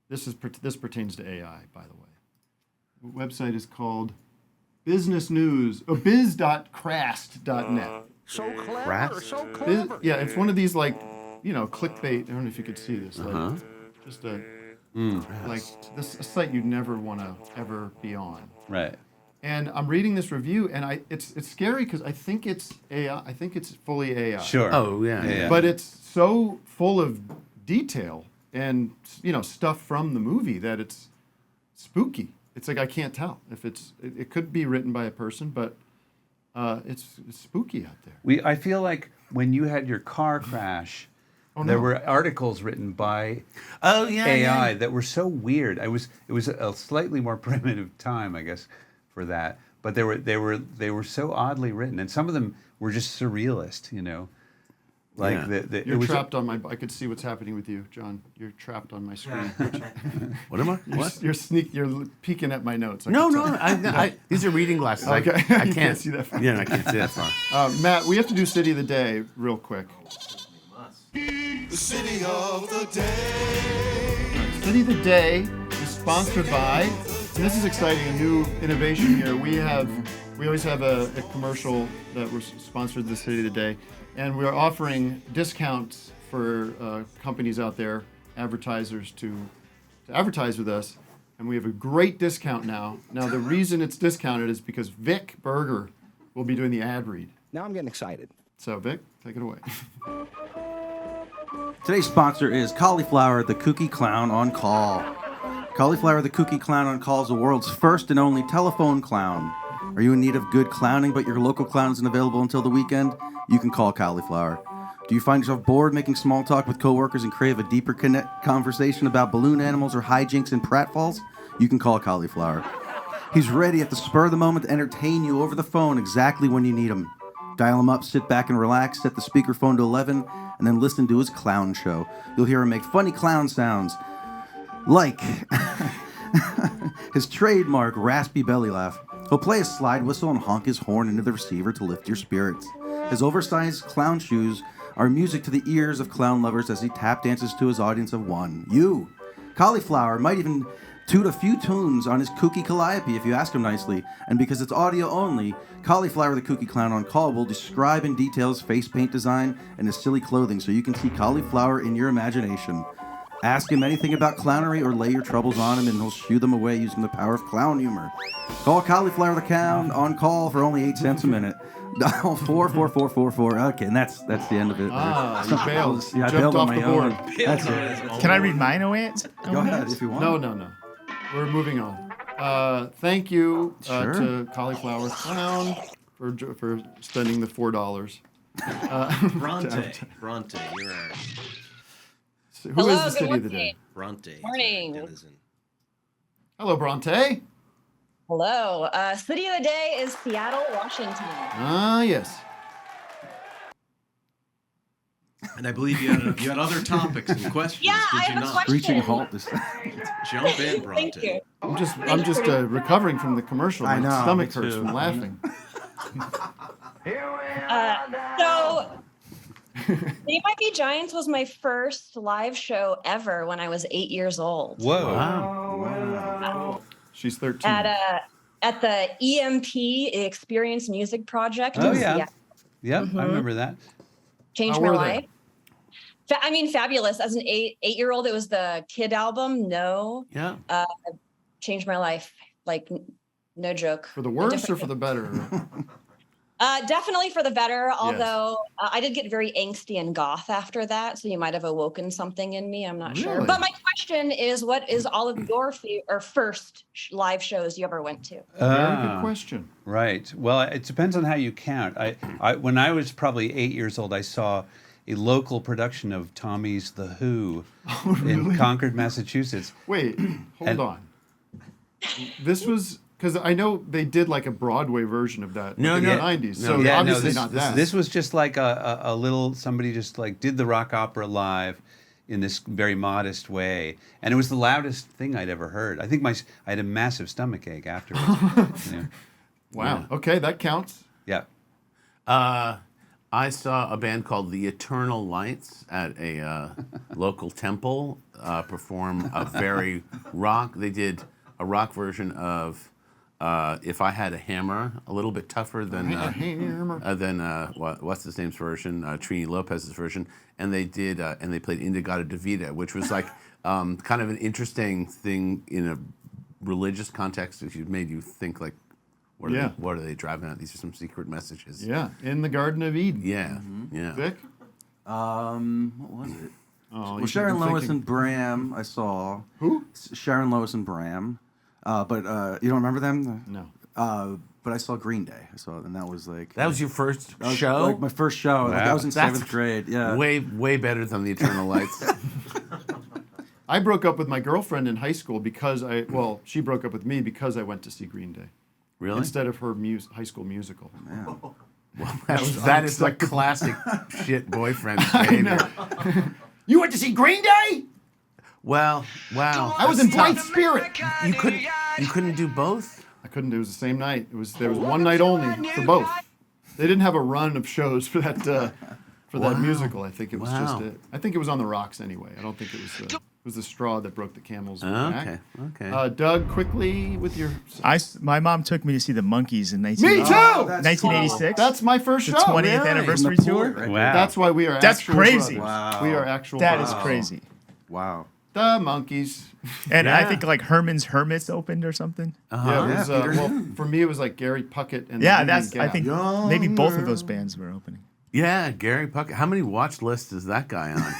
This pertains to AI, by the way. The website is called Business News, biz.crast.net. So clever, Rats? so clever. Yeah, it's one of these like, clickbait. I don't know if you could see this. Like, just a like a site you'd never want to ever be on. Right. And I'm reading this review, and it's scary because I think it's AI. I think it's fully AI. Sure. Oh, yeah. But it's so full of detail and stuff from the movie that it's spooky. It's like I can't tell if it could be written by a person, but it's spooky out there. I feel like when you had your car crash, there were articles written by AI that were so weird. It was a slightly more primitive time, I guess, for that. But they were so oddly written, and some of them were just surrealist, Like Yeah. You're trapped on my. I could see what's happening with you, John. You're trapped on my screen. What am I? What? You're peeking at my notes. No. These are reading glasses. Okay. I You can't can't see that far. Yeah, I can't see that far. Matt, we have to do City of the Day real quick. The city of the day. City of the Day is sponsored by, and this is exciting, a new innovation here. We always have a commercial that we're sponsored the City of the Day, and we are offering discounts for companies out there, advertisers to advertise with us, and we have a great discount now. Now the reason it's discounted is because Vic Berger will be doing the ad read. Now I'm getting excited. So Vic, take it away. Today's sponsor is Cauliflower the Kooky Clown on Call. Cauliflower the Kooky Clown on Call is the world's first and only telephone clown. Are you in need of good clowning, but your local clown isn't available until the weekend? You can call Cauliflower. Do you find yourself bored making small talk with coworkers and crave a deeper conversation about balloon animals or hijinks and pratfalls? You can call Cauliflower. He's ready at the spur of the moment to entertain you over the phone exactly when you need him. Dial him up, sit back and relax, set the speakerphone to 11, and then listen to his clown show. You'll hear him make funny clown sounds, like his trademark raspy belly laugh. He'll play a slide whistle and honk his horn into the receiver to lift your spirits. His oversized clown shoes are music to the ears of clown lovers as he tap dances to his audience of one. You. Cauliflower might even toot a few tunes on his kooky calliope if you ask him nicely. And because it's audio only, Cauliflower the Kooky Clown on Call will describe in detail his face paint design and his silly clothing so you can see Cauliflower in your imagination. Ask him anything about clownery or lay your troubles on him and he'll shoo them away using the power of clown humor. Call Cauliflower the Clown on Call for only 8 cents a minute. Dial 44444. Okay, and that's the end of it. You bailed. Yeah, I Jumped bailed off on the my board. own. That's it. Can I read mine, Owen? Go ahead if you want. No. We're moving on. Thank you Sure. to Cauliflower Clown for spending the $4. Bronte, you're our So who is the City of the Day? Bronte. Morning. Denizen. Hello, Bronte. Hello. City of the day is Seattle, Washington. Ah, yes. And I believe you had other topics and questions. Yeah, did I you have a not? question. Screeching halt this Jump in, Bronte. Thank you. I'm just recovering from the commercial. I My know, stomach me hurts too. from laughing. So, They Might Be Giants was my first live show ever when I was 8 years old. Whoa. Wow. She's 13. At the EMP Experience Music Project. Oh, in yeah. Seattle. Yep, Mhm. I remember that. Changed How my were they? life. Fabulous. As an eight-year-old, it was the Kid album. No. Yeah. Changed my life. Like, no joke. For the worse or for the better? Definitely for the better, although I did get very angsty and goth after that, so you might have awoken something in me. I'm not sure. Really? But my question is, what is all of your first live shows you ever went to? Very good question. Right. Well, it depends on how you count. I when I was probably 8 years old, I saw a local production of Tommy's The Who in Concord, Massachusetts. Wait, hold on. This was because I know they did like a Broadway version of that in the 90s. So obviously not that. This was just like a little, somebody just like did the rock opera live in this very modest way. And it was the loudest thing I'd ever heard. I think I had a massive stomach ache afterwards. Wow. Okay, that counts. Yeah. I saw a band called The Eternal Lights at a local temple perform a very rock. They did a rock version of If I Had a Hammer, a little bit tougher than what's his name's version, Trini Lopez's version, and they did and they played Indigata Davida, which was like kind of an interesting thing in a religious context. If you made you think like, what are they driving at? These are some secret messages. Yeah, in the Garden of Eden. Yeah, yeah. Vic? What was it? Oh, Well, Sharon Lois and Bram, I saw. Who? Sharon Lois and Bram. But you don't remember them? No. But I saw Green Day. And that was like... That was your first was show? like my first show. Like, I was in That's 7th grade. Yeah. Way better than The Eternal Lights. I broke up with my girlfriend in high school because she broke up with me because I went to see Green Day. Really? Instead of her High School Musical. Yeah. That is like classic shit boyfriend behavior. You went to see Green Day? Well, wow. I was in Bright Spirit. You couldn't do both? I couldn't. It was the same night. There was one night only for both. They didn't have a run of shows for that musical. I think it was just it. I think it was on the rocks anyway. I don't think it was was the straw that broke the camel's Okay, back. okay. Doug, quickly with your. My mom took me to see the Monkees in Me too. 1986. That's my first the show. 20th Really? anniversary tour. Right Wow. That's why we are. That's actual crazy. brothers. Wow. We are actual. That brothers. is crazy. Wow. The Monkees. And I Yeah. think like Herman's Hermits opened or something. Yeah, it was, Peter. well, for me, it was like Gary Puckett and Yeah, the that's. Union I think Gap. maybe both of those bands were opening. Yeah, Gary Puckett. How many watch lists is that guy on?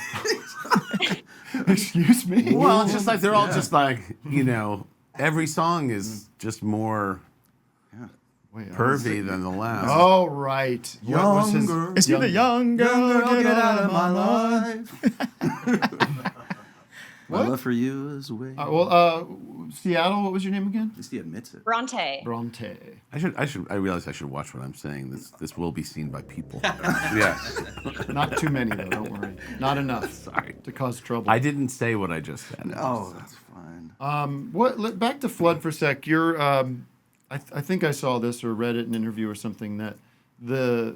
Excuse me. Well, it's just like they're all just like, every song is just more Wait, pervy than the last. Oh, right. What was his? Is he the young girl? Get out of my life. My love for you is way. Seattle. What was your name again? At least he admits it. Bronte. Bronte. I realize I should watch what I'm saying. This will be seen by people. Yeah. Not too many though. Don't worry. Not enough. Sorry. To cause trouble. I didn't say what I just said. Oh, that's fine. Back to Flood for a sec. You're. I think I saw this or read it in an interview or something that the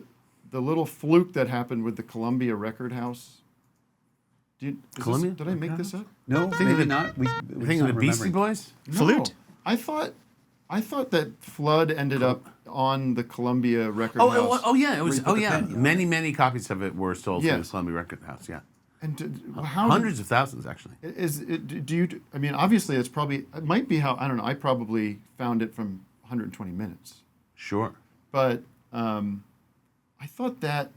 little fluke that happened with the Columbia Record House. Columbia? Did I make this up? No, maybe not. We Thinking of the Beastie Boys? Flute. I thought that Flood ended up on the Columbia Record House. Yeah, it was. Where you put the pen, Many copies of it were sold Yeah. through the Columbia Record House. Yeah, And how hundreds of thousands actually. is it? Do you? I mean, obviously, it might be how I don't know. I probably found it from 120 Minutes, Sure. but I thought that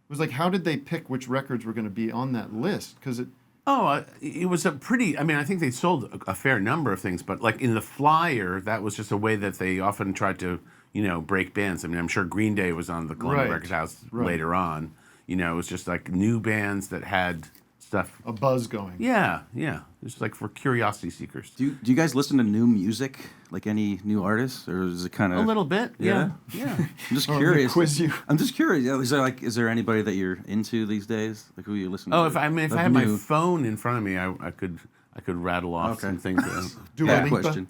was like, how did they pick which records were going to be on that list? Because it. It was a pretty. I mean, I think they sold a fair number of things, but like in the flyer, that was just a way that they often tried to, break bands. I mean, I'm sure Green Day was on the Columbia Record House later on. It was just like new bands that had stuff. A buzz going. Yeah. Just like for curiosity seekers. Do you guys listen to new music, like any new artists, or is it kind of A little bit. Yeah. I'm just Oh, curious. quiz you. I'm just curious. Yeah, is there anybody that you're into these days? Like who you listen to? Oh, if I had Like my new- phone in front of me, I could rattle off some things. Dua Lipa? question.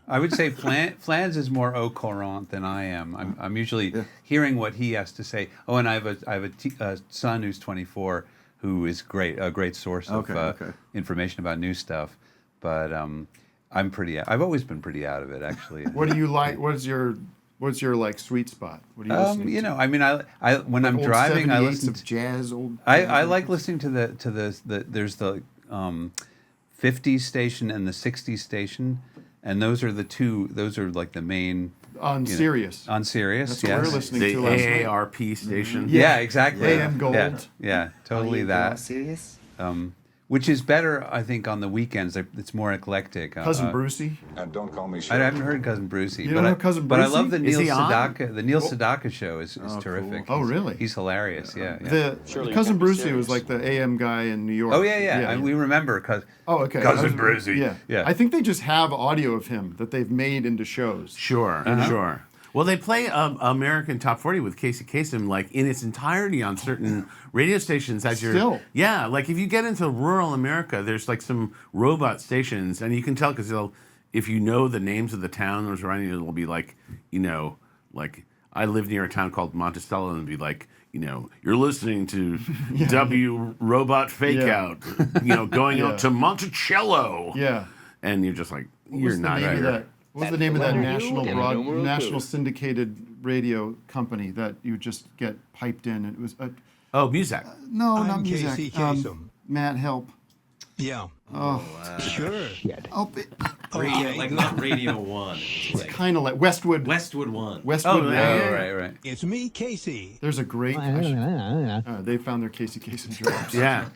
I would say Flans is more au courant than I am. I'm usually hearing what he has to say. Oh, and I have a son who's 24 who is a great source of information about new stuff. But I've always been pretty out of it, actually. What do you like? What's your like sweet spot? What do you listen to? I mean, I when I'm Old driving, I 78s listen of jazz. Old. I like listening to the there's the 50s station and the 60s station, and those are like the main On Sirius. On Sirius, That's what yes. we're listening The to last night. AARP station. Yeah, exactly. AM Gold. Yeah, totally that. Serious? Which is better, I think, on the weekends. It's more eclectic. Cousin Brucey. And don't call me I haven't heard Cousin Brucey, You don't know Cousin but I Brucey? love the Is Neil he on? Sedaka. The Neil Sedaka show is terrific. Oh, really? He's hilarious. Yeah. The Cousin Brucey was like the AM guy in New York. Oh yeah. And we remember Cousin Cousin Brucey. Yeah. I think they just have audio of him that they've made into shows. Sure. Well, they play American Top 40 with Casey Kasem like in its entirety on certain radio stations. Still? Yeah, like if you get into rural America, there's like some robot stations, and you can tell because if you know the names of the towns around you, it'll be like, like I live near a town called Monticello, and it'll be like, you're listening to W Robot Fake Out, going out to Monticello. Yeah. And you're just like, What you're was the not name of here. that? What was the name of that national syndicated radio company that you just get piped in? It was Muzak. No, I'm not Casey Muzak. Kasem. Matt, help. Yeah. Oh, Sure. Like not Radio 1. It's kind of like Westwood 1. Westwood. Right. It's me, Casey. There's a great. They found their Casey Kasem drops. Yeah.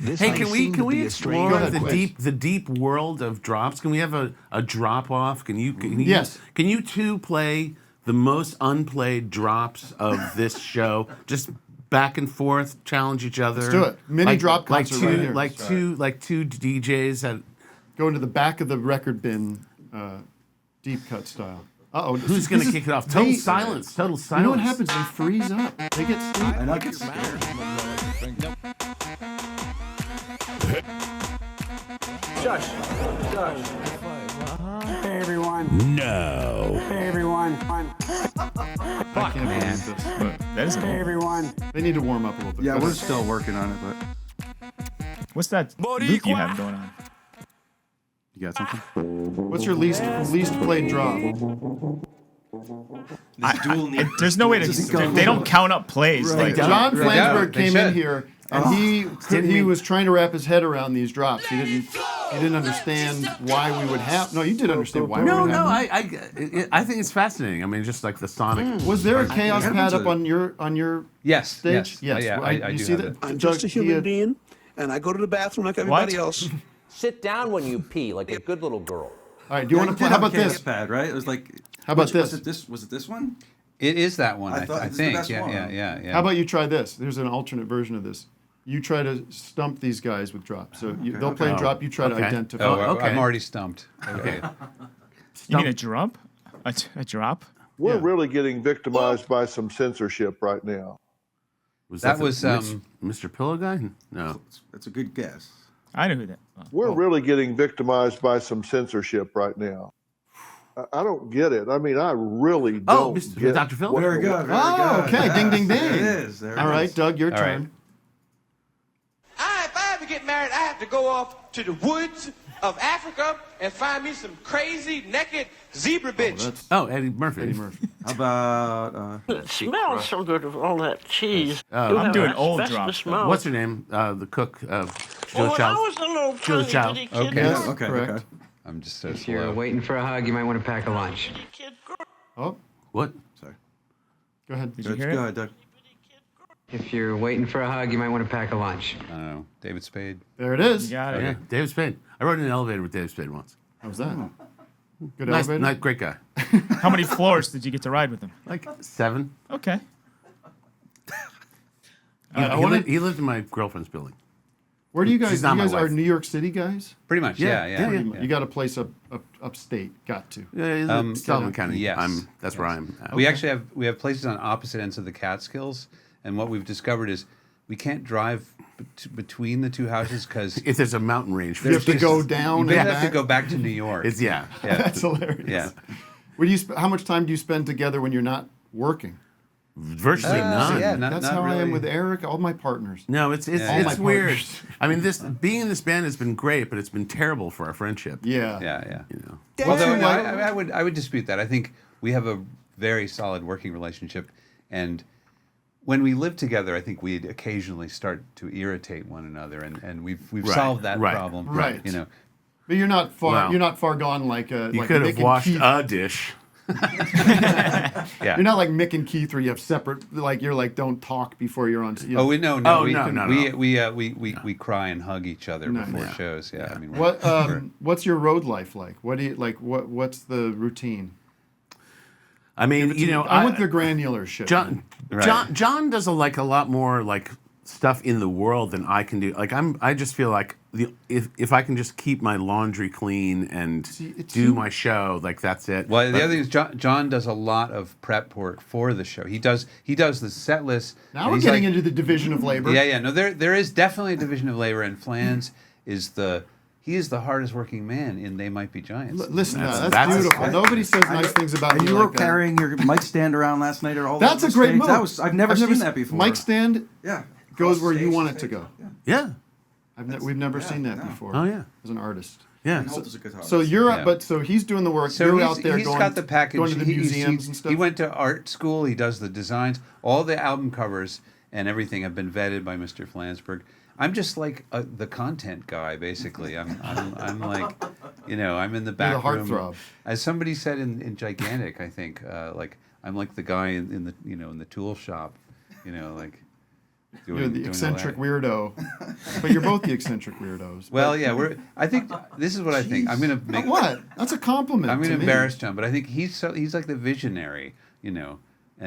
Hey, can we explore the deep world of drops? Can we have a drop off? Can you Yes. Can you two play the most unplayed drops of this show? Just back and forth, challenge each other. Let's do it. Mini drop concert right here. Like two DJs that go into the back of the record bin, deep cut style. Uh-oh. Who's going to kick it off? Total silence. Total silence. You know what happens? They freeze up. They get sleep. And I get scared. Shush. Hey, everyone. No. Hey, everyone. I can't believe this. But That is Hey, cool. everyone. they need to warm up a little bit. Yeah, But we're still working on it, but What's that loop you have going on? You got something? What's your least played drop? There's no way to. They don't count up plays. Right. Like John Flansburgh They came in should. here and he was trying to wrap his head around these drops. He didn't understand why we would have. No, you did understand why. we would have them. I think it's fascinating. I mean, just like the sonic. Was there a chaos pad up on your Yes. stage? Yes. Yeah, I you do see have that? it. I'm just a human being, and I go to the bathroom like everybody else. Sit down when you pee, like a good little girl. All right. Do you want to play? How about this? Pad, right? It was like. How about this? Was it this one? It is that one. I thought it was the think. best one. Yeah. How about you try this? There's an alternate version of this. You try to stump these guys with drops. So they'll play a drop. You try to identify. Oh, I'm already stumped. Okay. you mean a drop? A drop? We're really getting victimized by some censorship right now. That was Mr. Pillow Guy? No. That's a good guess. I know who that. We're really getting victimized by some censorship right now. I don't get it. I mean, I really don't get Dr. Phil? Very good. Okay. Ding, ding, ding. There it is. All right, Doug, your turn. If I ever get married, I have to go off to the woods of Africa and find me some crazy, naked zebra bitch. Eddie Murphy. How about... It smells so good with all that cheese. I'm doing old drop. What's her name? The cook. Well, when I was a little Julie tiny Chow. bitty kid, Yes, Okay, correct. okay. I'm just so If slow. you're waiting for a hug, you might want to pack a lunch. Oh, What? Sorry. go ahead. Did you hear it? Go ahead, Doug. If you're waiting for a hug, you might want to pack a lunch. I don't know. David Spade. There it is. You got it. Yeah, David Spade. I rode in an elevator with David Spade once. How was that? Good Nice, elevator. great guy. How many floors did you get to ride with him? Like 7. Okay. He lived in my girlfriend's building. Where do you guys? She's You not my guys are wife. New York City guys. Pretty much. Yeah. You got a place upstate. Got to. Yeah, Sullivan County. yes. That's where I'm at. We actually have places on opposite ends of the Catskills, and what we've discovered is we can't drive between the two houses because if there's a mountain range, You have to go down. You and have to back. go back to New York. yeah. That's hilarious. Yeah. What do you? How much time do you spend together when you're not working? Virtually none. Yeah, That's not how I am really. with Eric. All my partners. No, it's All my weird. partners. I mean, being in this band has been great, but it's been terrible for our friendship. Yeah. Yeah. You know. Although no, I would dispute that. I think we have a very solid working relationship, and when we live together, I think we occasionally start to irritate one another, and we've Right, solved that right, problem. right. You know. But you're not far. Well, you're not far gone like You like could Mick have and washed Keith. a dish. Yeah. You're not like Mick and Keith, where you have separate. Like you're like don't talk before you're on. You know. Oh, we no. Oh, we, no, no, we cry and hug each other Nice. before Yeah. shows. Yeah. I mean, What's your road life like? What do you like? What's the routine? I mean, you know, I want the granular shit. John does a lot more like stuff in the world than I can do. Like I just feel like if I can just keep my laundry clean and do my show, like that's it. Well, the other thing is John does a lot of prep work for the show. He does the set list. Now we're getting into the division of labor. Yeah. No, there is definitely a division of labor, and Flans is the hardest working man in They Might Be Giants. Listen, that's beautiful. Nobody says nice things about And you. you were like that. carrying your mic stand around last night or all That's over a great stage. move. I've never seen that before. Mic stand goes where you stage want it to go. Yeah. We've never seen that before. Oh yeah. As an artist. Yeah. So you're so he's doing the work. So you're he's out there going, got the package. going to the museums and stuff. He went to art school. He does the designs. All the album covers and everything have been vetted by Mr. Flansburgh. I'm just like the content guy, basically. I'm like, I'm in the back You're the room. heartthrob. As somebody said in Gigantic, I think, like I'm like the guy in the in the tool shop, like. You're the eccentric weirdo, but you're both the eccentric weirdos. Well, yeah, I think this is what I think. I'm gonna make what? That's a compliment. I'm to gonna me. embarrass John, but I think he's like the visionary, and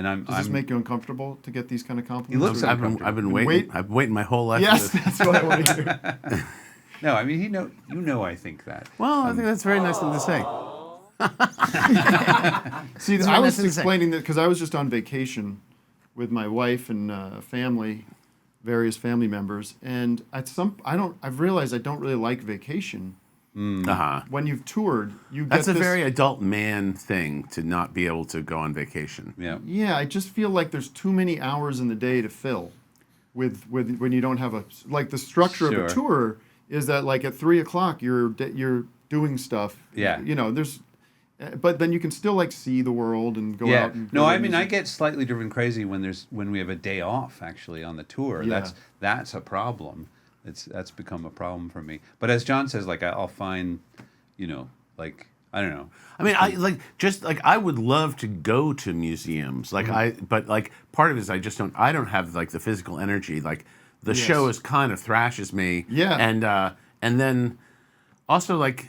I'm. Does this make you uncomfortable to get these kind of compliments? He looks uncomfortable. I've been waiting. I've been waiting my whole life. Yes, for this. that's what I want to hear. No, I mean I think that. Well, I think that's a very nice thing to say. See, I was explaining that because I was just on vacation with my wife and family, various family members, and I've realized I don't really like vacation. When you've toured, That's a very adult man thing to not be able to go on vacation. Yeah. Yeah, I just feel like there's too many hours in the day to fill with when you don't have the structure of a tour is that like at 3:00 you're doing stuff. Yeah. You know, but then you can still like see the world and go out. And no, I mean, I get slightly driven crazy when we have a day off actually on the tour. Yeah. That's a problem. That's become a problem for me. But as John says, like I'll find, you know, like I don't know. I mean, I would love to go to museums, but like part of it is I don't have like the physical energy. Like the show is kind of thrashes me. Yeah. And then also like,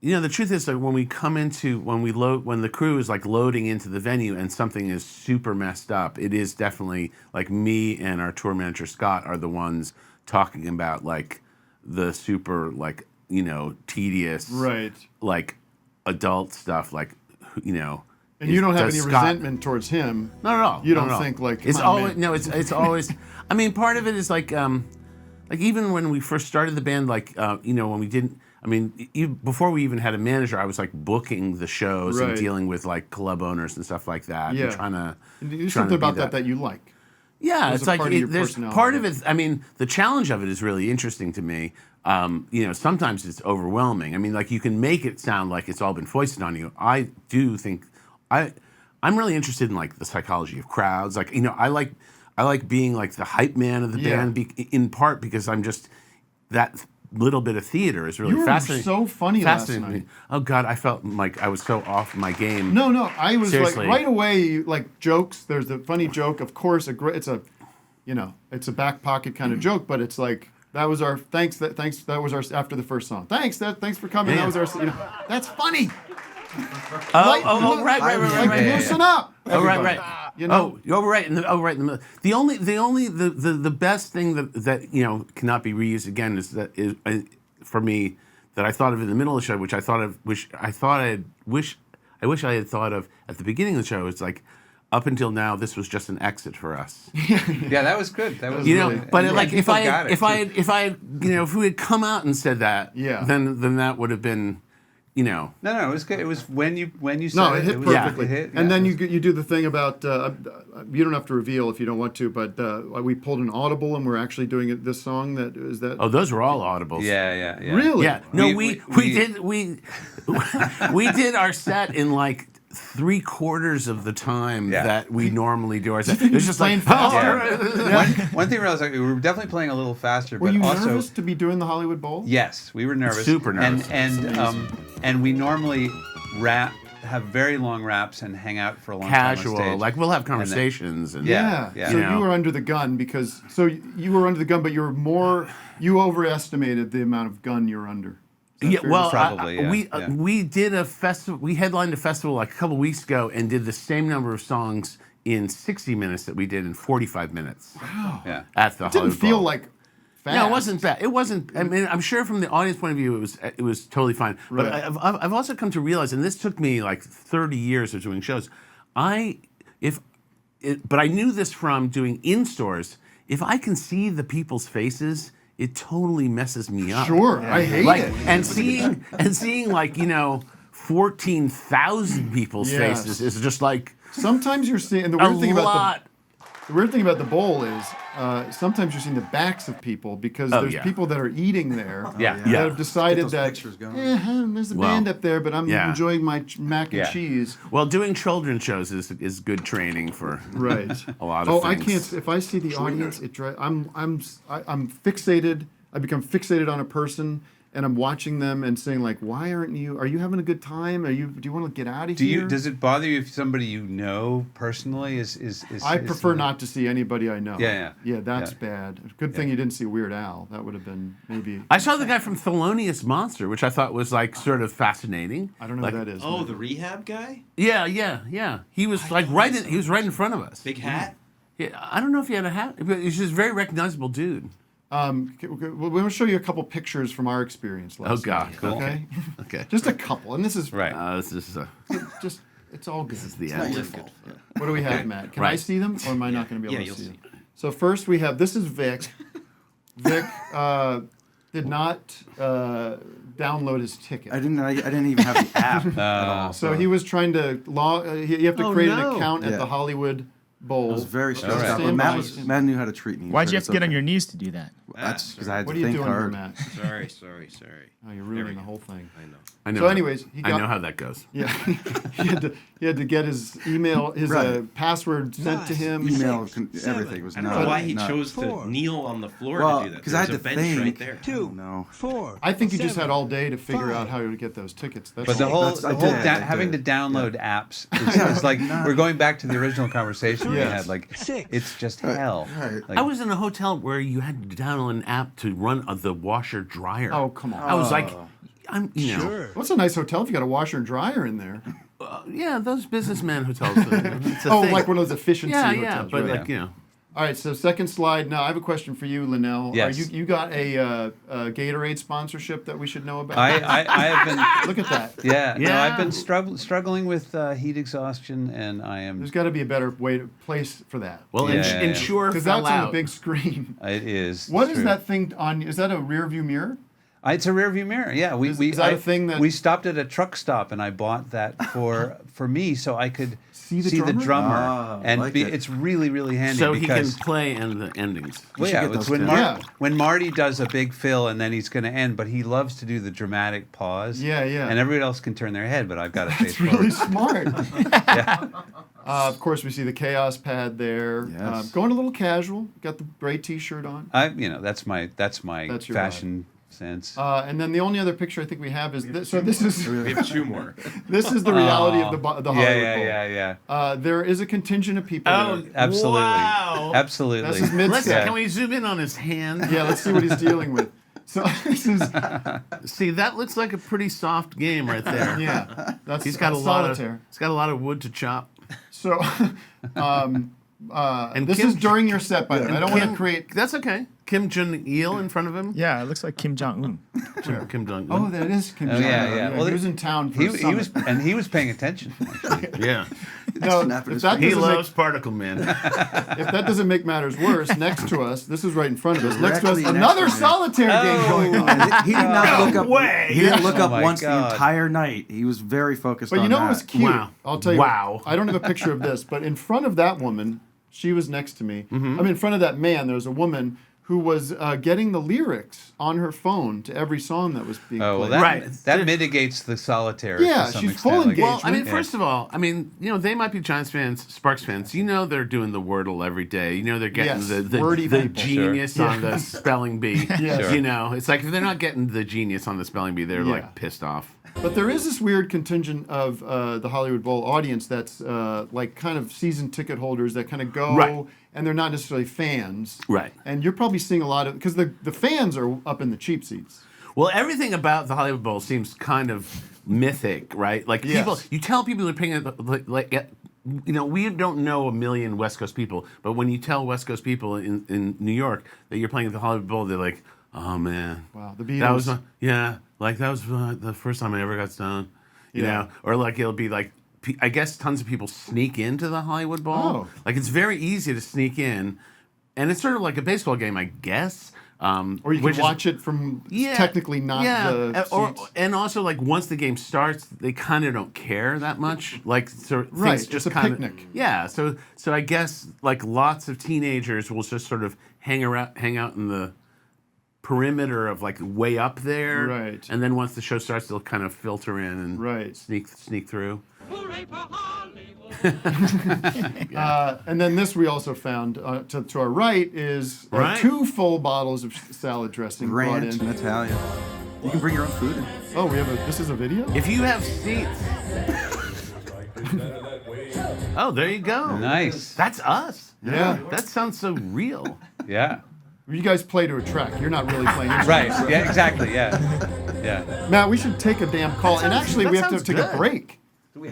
you know, the truth is like when the crew is like loading into the venue and something is super messed up, it is definitely like me and our tour manager Scott are the ones talking about like the super like, you know, tedious like adult stuff, like, you know. And you don't have any resentment towards him. Not at all. You don't think like it's always it's always. I mean, part of it is like even when we first started the band, like you know, when we didn't. I mean, before we even had a manager, I was like booking the shows and dealing with like club owners and stuff like that. Yeah. And trying to. There's something about that you like. Yeah, it's like there's part of it. I mean, the challenge of it is really interesting to me. You know, sometimes it's overwhelming. I mean, like you can make it sound like it's all been foisted on you. I do think I'm really interested in like the psychology of crowds. Like, you know, I like being like the hype man of the band in part because I'm just that little bit of theater is really fascinating. You were so funny last night. Oh God, I felt like I was so off my game. No, I was Seriously. like right away. Like jokes. There's a funny joke. Of course, it's a back pocket kind of joke, but it's like that was our thanks. That was our after the first song. Thanks for coming. Yeah. That was our. You know, that's funny. Right. Loosen up. Right. You know? Right in the middle. The best thing that you know cannot be reused again is for me that I thought of in the middle of the show, which I wish I had thought of at the beginning of the show. It's like up until now, this was just an exit for us. Yeah, that was good. That was you know, really, but like if we had come out and said that, then that would have been. You know. No, it was good. It was when you said no, it hit perfectly. It hit, and then you do the thing about you don't have to reveal if you don't want to, but we pulled an audible and we're actually doing this song. Oh, those were all audibles. Yeah. Really? Yeah. No, we did our set in like 3/4 of the time that we normally do our set. It was just like One thing I realized, like, we were definitely playing a little faster. Were but you also, nervous to be doing the Hollywood Bowl? Yes, we were nervous. Super nervous. And we normally have very long raps and hang out for a long Casual, time on stage. like we'll have conversations. So you were under the gun but you overestimated the amount of gun you're under. Yeah, well, probably, we did a festival. We headlined a festival like a couple weeks ago and did the same number of songs in 60 minutes that we did in 45 minutes. Wow. Yeah. At the It didn't Hollywood feel Bowl. like fast. No, it wasn't bad. It wasn't. I mean, I'm sure from the audience point of view, it was totally fine. But I've also come to realize, and this took me like 30 years of doing shows. But I knew this from doing in stores. If I can see the people's faces, it totally messes me up. Sure, I hate it. And seeing like 14,000 people's faces is just like sometimes you're seeing. And the weird thing about the bowl is sometimes you're seeing the backs of people because there's people that are eating there that have decided that there's a band up there, but I'm enjoying my mac and cheese. Well, doing children's shows is good training for a lot of things. I can't. If I see the audience, I'm fixated. I become fixated on a person. And I'm watching them and saying like, "Why aren't you? Are you having a good time? Do you want to get out of here?" Does it bother you if somebody you know personally is? I prefer not to see anybody I know. Yeah. That's bad. Good thing you didn't see Weird Al. That would have been maybe. I saw the guy from Thelonious Monster, which I thought was like sort of fascinating. I don't know who that is. Oh, the rehab guy? Yeah. He was He was right in front of us. Big hat? Yeah. I don't know if he had a hat, but he's just a very recognizable dude. We're going to show you a couple pictures from our experience last night. Cool. Okay. Just a couple, and this is right. It's all good. This is the end. What do we have, Matt? Can I see them, or am I not going to be able to see them? See. So first we have this is Vic. Vic did not download his ticket. I didn't even have the app at all. So he was trying to you have to create an account at the Hollywood Bowl. I was very stressed out, but Matt knew how to treat me. Why'd you have to get on your knees to do that? That's because I had What to are you think doing here, hard. Matt? Sorry. Oh, you're ruining the whole thing. I know. I know. So, anyways, he got, I know how that goes. Yeah, he had to get his email, his Right. password sent to him. Email, everything was I don't not. know why he not- chose to kneel on the floor Well, to do that. 'cause I had There's to a bench right think. there. No. 4. I think you just had all day to figure out how to get those tickets. That's But the all. whole, having to download apps is like we're going back to the original conversation we Yes. had. Like it's just hell. Like, I was in a hotel where you had to download an app to run the washer dryer. Oh, come on. I was like, you know. Well, it's a nice hotel if you got a washer and dryer in there. Yeah, those businessman hotels. It's a Oh, thing. like one of those efficiency Yeah, hotels. yeah, but right. like, you know. All right, so second slide. Now, I have a question for you, Linnell. Yes. You got a Gatorade sponsorship that we should know about? I have been. Look at that. Yeah, no, I've been struggling with heat exhaustion, and I am. There's got to be a better place for that. Well, ensure because fell that's on out. the big screen. It is. What it's is true. that thing on? Is that a rear view mirror? It's a rear view mirror. Yeah, Is that a thing that we stopped at a truck stop, and I bought that for me so I could see the drummer, and like it's really really handy. So he because, can play in the endings. Well, yeah, it's when Marty does a big fill and then he's going to end, but he loves to do the dramatic pause. Yeah, yeah. And everybody else can turn their head, but I've got to face That's really forward. smart. Of course, we see the Chaos pad there. Yes. Going a little casual. Got the gray T-shirt on. That's my That's your fashion sense. And then the only other picture I think we have is this. So this is We have 2 more. This is the reality of the Hollywood Bowl. Yeah. There is a contingent of people. Oh, there. Absolutely. wow. Absolutely. That's his mid-set. Can we zoom in on his hand? Yeah, let's see what he's dealing with. So this is. See, that looks like a pretty soft game right there. Yeah, that's he's got a solitaire. He's got a lot of wood to chop. So, and this is during your set, by the way. I don't want to create. That's okay. Kim Jong Il in front of him. Yeah, it looks like Kim Jong Un. Kim Jong Un. Oh, that is Kim Jong-un. Yeah. Well, he was in town for he was paying attention. Actually. Yeah. No, he loves Particle Man. If that doesn't make matters worse, next to us, this is right in front of us. Next to us, Directly another next to me. solitaire game going on. He did not look up. way. He didn't look Oh up my once God. the entire night. He was very focused But on you know that. what was cute? Wow. I'll tell you. Wow. What, I don't have a picture of this, but in front of that woman, she was next to me. I mean, in front of that man, there was a woman who was getting the lyrics on her phone to every song that was being Oh, well, played. that mitigates the solitaire. Yeah, to some she's extent. full Like, engagement. Well, I mean, first of all, they might be Giants fans, Sparks fans. You know they're doing the Wordle every day. You know they're getting Yes, the wordy people. genius Sure. on the spelling bee. Yes. You know, it's like if they're not getting the genius on the spelling bee, they're Yeah. like pissed off. But there is this weird contingent of the Hollywood Bowl audience that's like kind of season ticket holders that kind of go, Right. and they're not necessarily fans. Right. And you're probably seeing a lot of, because the fans are up in the cheap seats. Well, everything about the Hollywood Bowl seems kind of mythic, right? Like Yes. people, you tell people they're paying we don't know a million West Coast people, but when you tell West Coast people in New York that you're playing at the Hollywood Bowl, they're like, "Oh man, Wow, the Beatles." that was that was the first time I ever got stoned," you know, or like it'll be like. I guess tons of people sneak into the Hollywood Bowl. Oh. Like it's very easy to sneak in, and it's sort of like a baseball game, I guess. Or you can watch it from technically not the seats. And also like once the game starts, they kind of don't care that much. Like so Right, things just it's a kind picnic. Yeah, so I guess like lots of teenagers will just sort of hang out in the perimeter of like way up there. Right. And then once the show starts, they'll kind of filter in and sneak through. And then this we also found to our right is Right. 2 full bottles of salad dressing brought Rants in. in Italian. You can bring your own food in. Oh, this is a video? If you have seats. Oh, there you go. Nice. That's us. Yeah. That sounds so real. Yeah. You guys play to a track. You're not really playing. Right. Yeah. Exactly. Yeah. Yeah. Matt, we should take a damn call. And actually, we have to sounds take a good. break.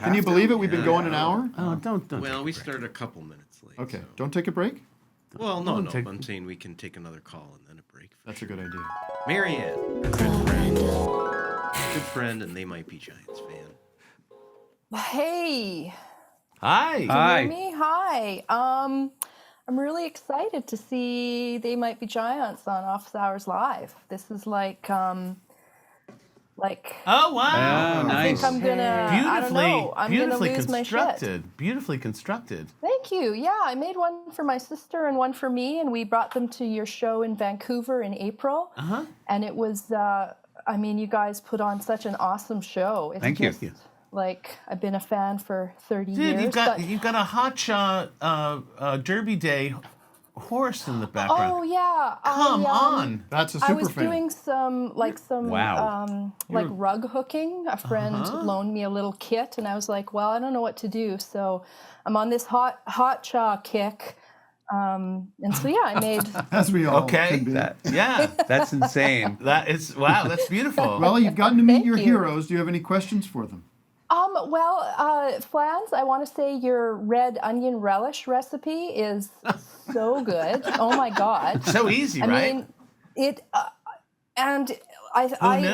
Can you believe it? We've been going an hour? Oh, don't. Well, we started a couple minutes late. Okay. so- Don't take a break? Well, no. take- I'm saying we can take another call and then a break. That's a good idea. Marianne. Good friend, and they might be Giants fan. Hey. Hi. Can you hear me? Hi. I'm really excited to see They Might Be Giants on Office Hours Live. This is like Like. Oh wow! Oh, nice. I think I'm gonna. I don't know. I'm gonna lose my shit. Beautifully constructed. Thank you. Yeah, I made one for my sister and one for me, and we brought them to your show in Vancouver in April. And it was. I mean, you guys put on such an awesome show. It's Thank you. Like I've been a fan for 30 Dude, years. you've got a hotshot Derby Day horse in the background. Oh yeah. Come on. That's a super I was fan. doing some Wow. rug hooking. A friend loaned me a little kit, and I was like, well, I don't know what to do, so I'm on this hot chaw kick. And so yeah, I made. As we all can be. That's insane. That's beautiful. Well, you've gotten to meet your heroes. Do you have any questions for them? Flans, I want to say your red onion relish recipe is so good. Oh my God. So easy, right? I mean, it, and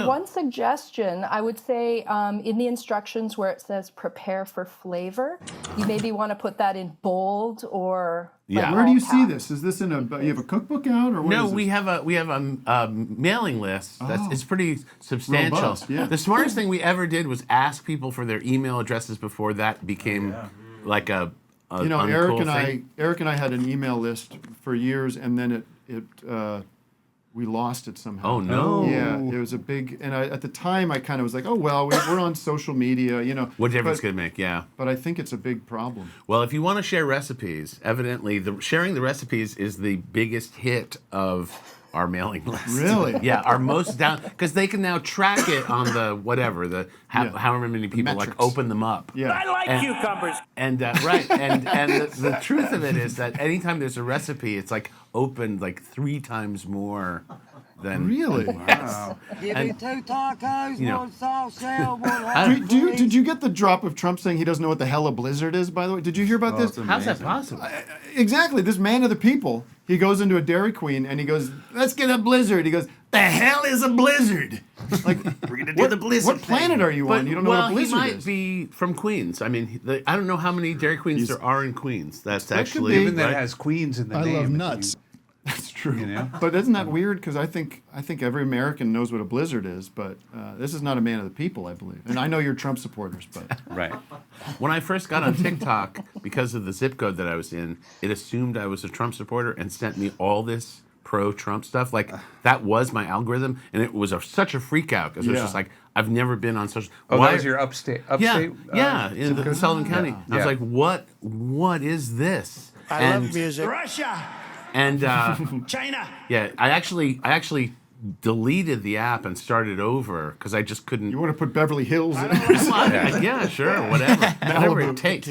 one suggestion, I would say in the instructions where it says prepare for flavor, you maybe want to put that in bold or. Yeah. Where do you see this? Is this in you have a cookbook out or what? No, is we have a mailing list it's pretty substantial. Robust, yeah. The smartest thing we ever did was ask people for their email addresses before that became like a uncool Eric and I had an email list for years, and then we lost it somehow. Oh no! Yeah, it was a big, and at the time I kind of was like, oh well, we're on social media, What difference could it make? Yeah. But I think it's a big problem. Well, if you want to share recipes, evidently sharing the recipes is the biggest hit of our mailing list. Really? Yeah, our most down, because they can now track it on the however many people like open them up. Yeah. I like cucumbers. And the truth of it is that anytime there's a recipe, it's like opened like 3 times more than. Really? Yes. Give me 2 tacos, one salsa, one Did you get the drop of Trump saying he doesn't know what the hell a blizzard is, by the way? Did you hear about this? How's that possible? Exactly. This man of the people, he goes into a Dairy Queen and he goes, let's get a blizzard. He goes, the hell is a blizzard? Like, we're going to do the blizzard. What planet are you on? You don't know what a blizzard he might is. be from Queens. I mean, I don't know how many Dairy Queens there are in Queens. That's actually. Given that has Queens in the name. I love nuts. That's true. But isn't that weird? Because I think every American knows what a blizzard is, but this is not a man of the people, I believe. And I know you're Trump supporters, but right. When I first got on TikTok, because of the zip code that I was in, it assumed I was a Trump supporter and sent me all this pro-Trump stuff. Like that was my algorithm, and it was such a freak out because it was just like I've never been on social. Oh, that was your upstate. Yeah, in the Sullivan County. I was like, what is this? I love music. Russia. And China. Yeah, I actually deleted the app and started over because I just couldn't. You want to put Beverly Hills in? Yeah, sure, whatever it takes.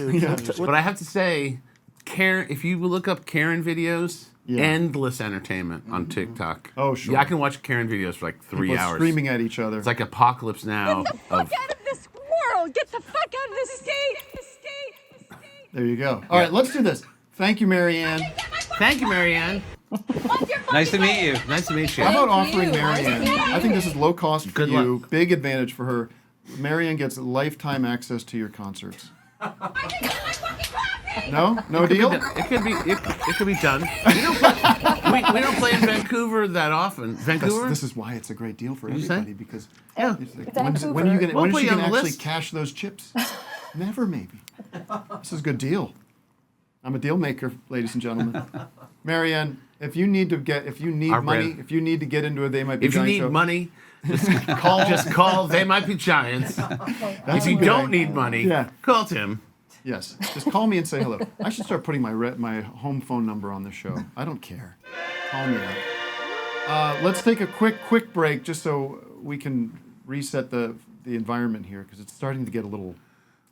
But I have to say, Karen, if you look up Karen videos, endless entertainment on TikTok. Oh, sure. Yeah, I can watch Karen videos for like 3 People hours. screaming at each other. It's like Apocalypse Now. Get the fuck out of this world! Get the fuck out of this state! There you go. All right, let's do this. Thank you, Marianne. Thank you, Marianne. Nice to meet you. Nice to meet you. How about offering Marianne? I think this is low cost for you. Luck. Big advantage for her. Marianne gets lifetime access to your concerts. No deal. It could be done. We don't play in Vancouver that often. Vancouver. This is why it's a great deal for everybody because Vancouver. when is she gonna actually cash those chips? Never, maybe. This is a good deal. I'm a deal maker, ladies and gentlemen. Marianne, if you need money, if you need to get into a They Might Be Giants show. If you need money, just call They Might Be Giants. If you don't need money, call Tim. Yes, just call me and say hello. I should start putting my home phone number on the show. I don't care. Call me up. Let's take a quick break just so we can reset the environment here because it's starting to get a little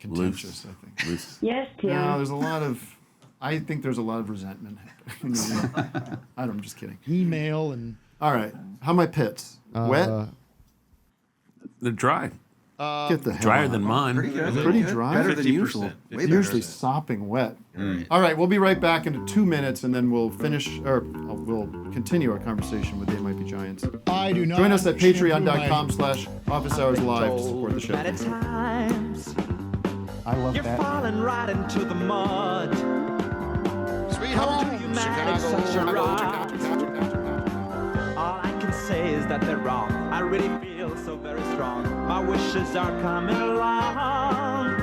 contentious, I think. Loose. Yes, Tim. No, I think there's a lot of resentment. I'm just kidding. Email and. All right. How are my pits? Wet? They're dry. Get the hell drier out. than mine. Pretty dry. Better than usual. It's usually sopping wet. All right, we'll be right back in 2 minutes, and then we'll we'll continue our conversation with They Might Be Giants. I do not. Join us at patreon.com/officeHoursLive to support the show. At times, I love you're that. falling right into the mud. Sweet home, Chicago. All I can say is that they're wrong. I really feel so very strong. My wishes are coming along.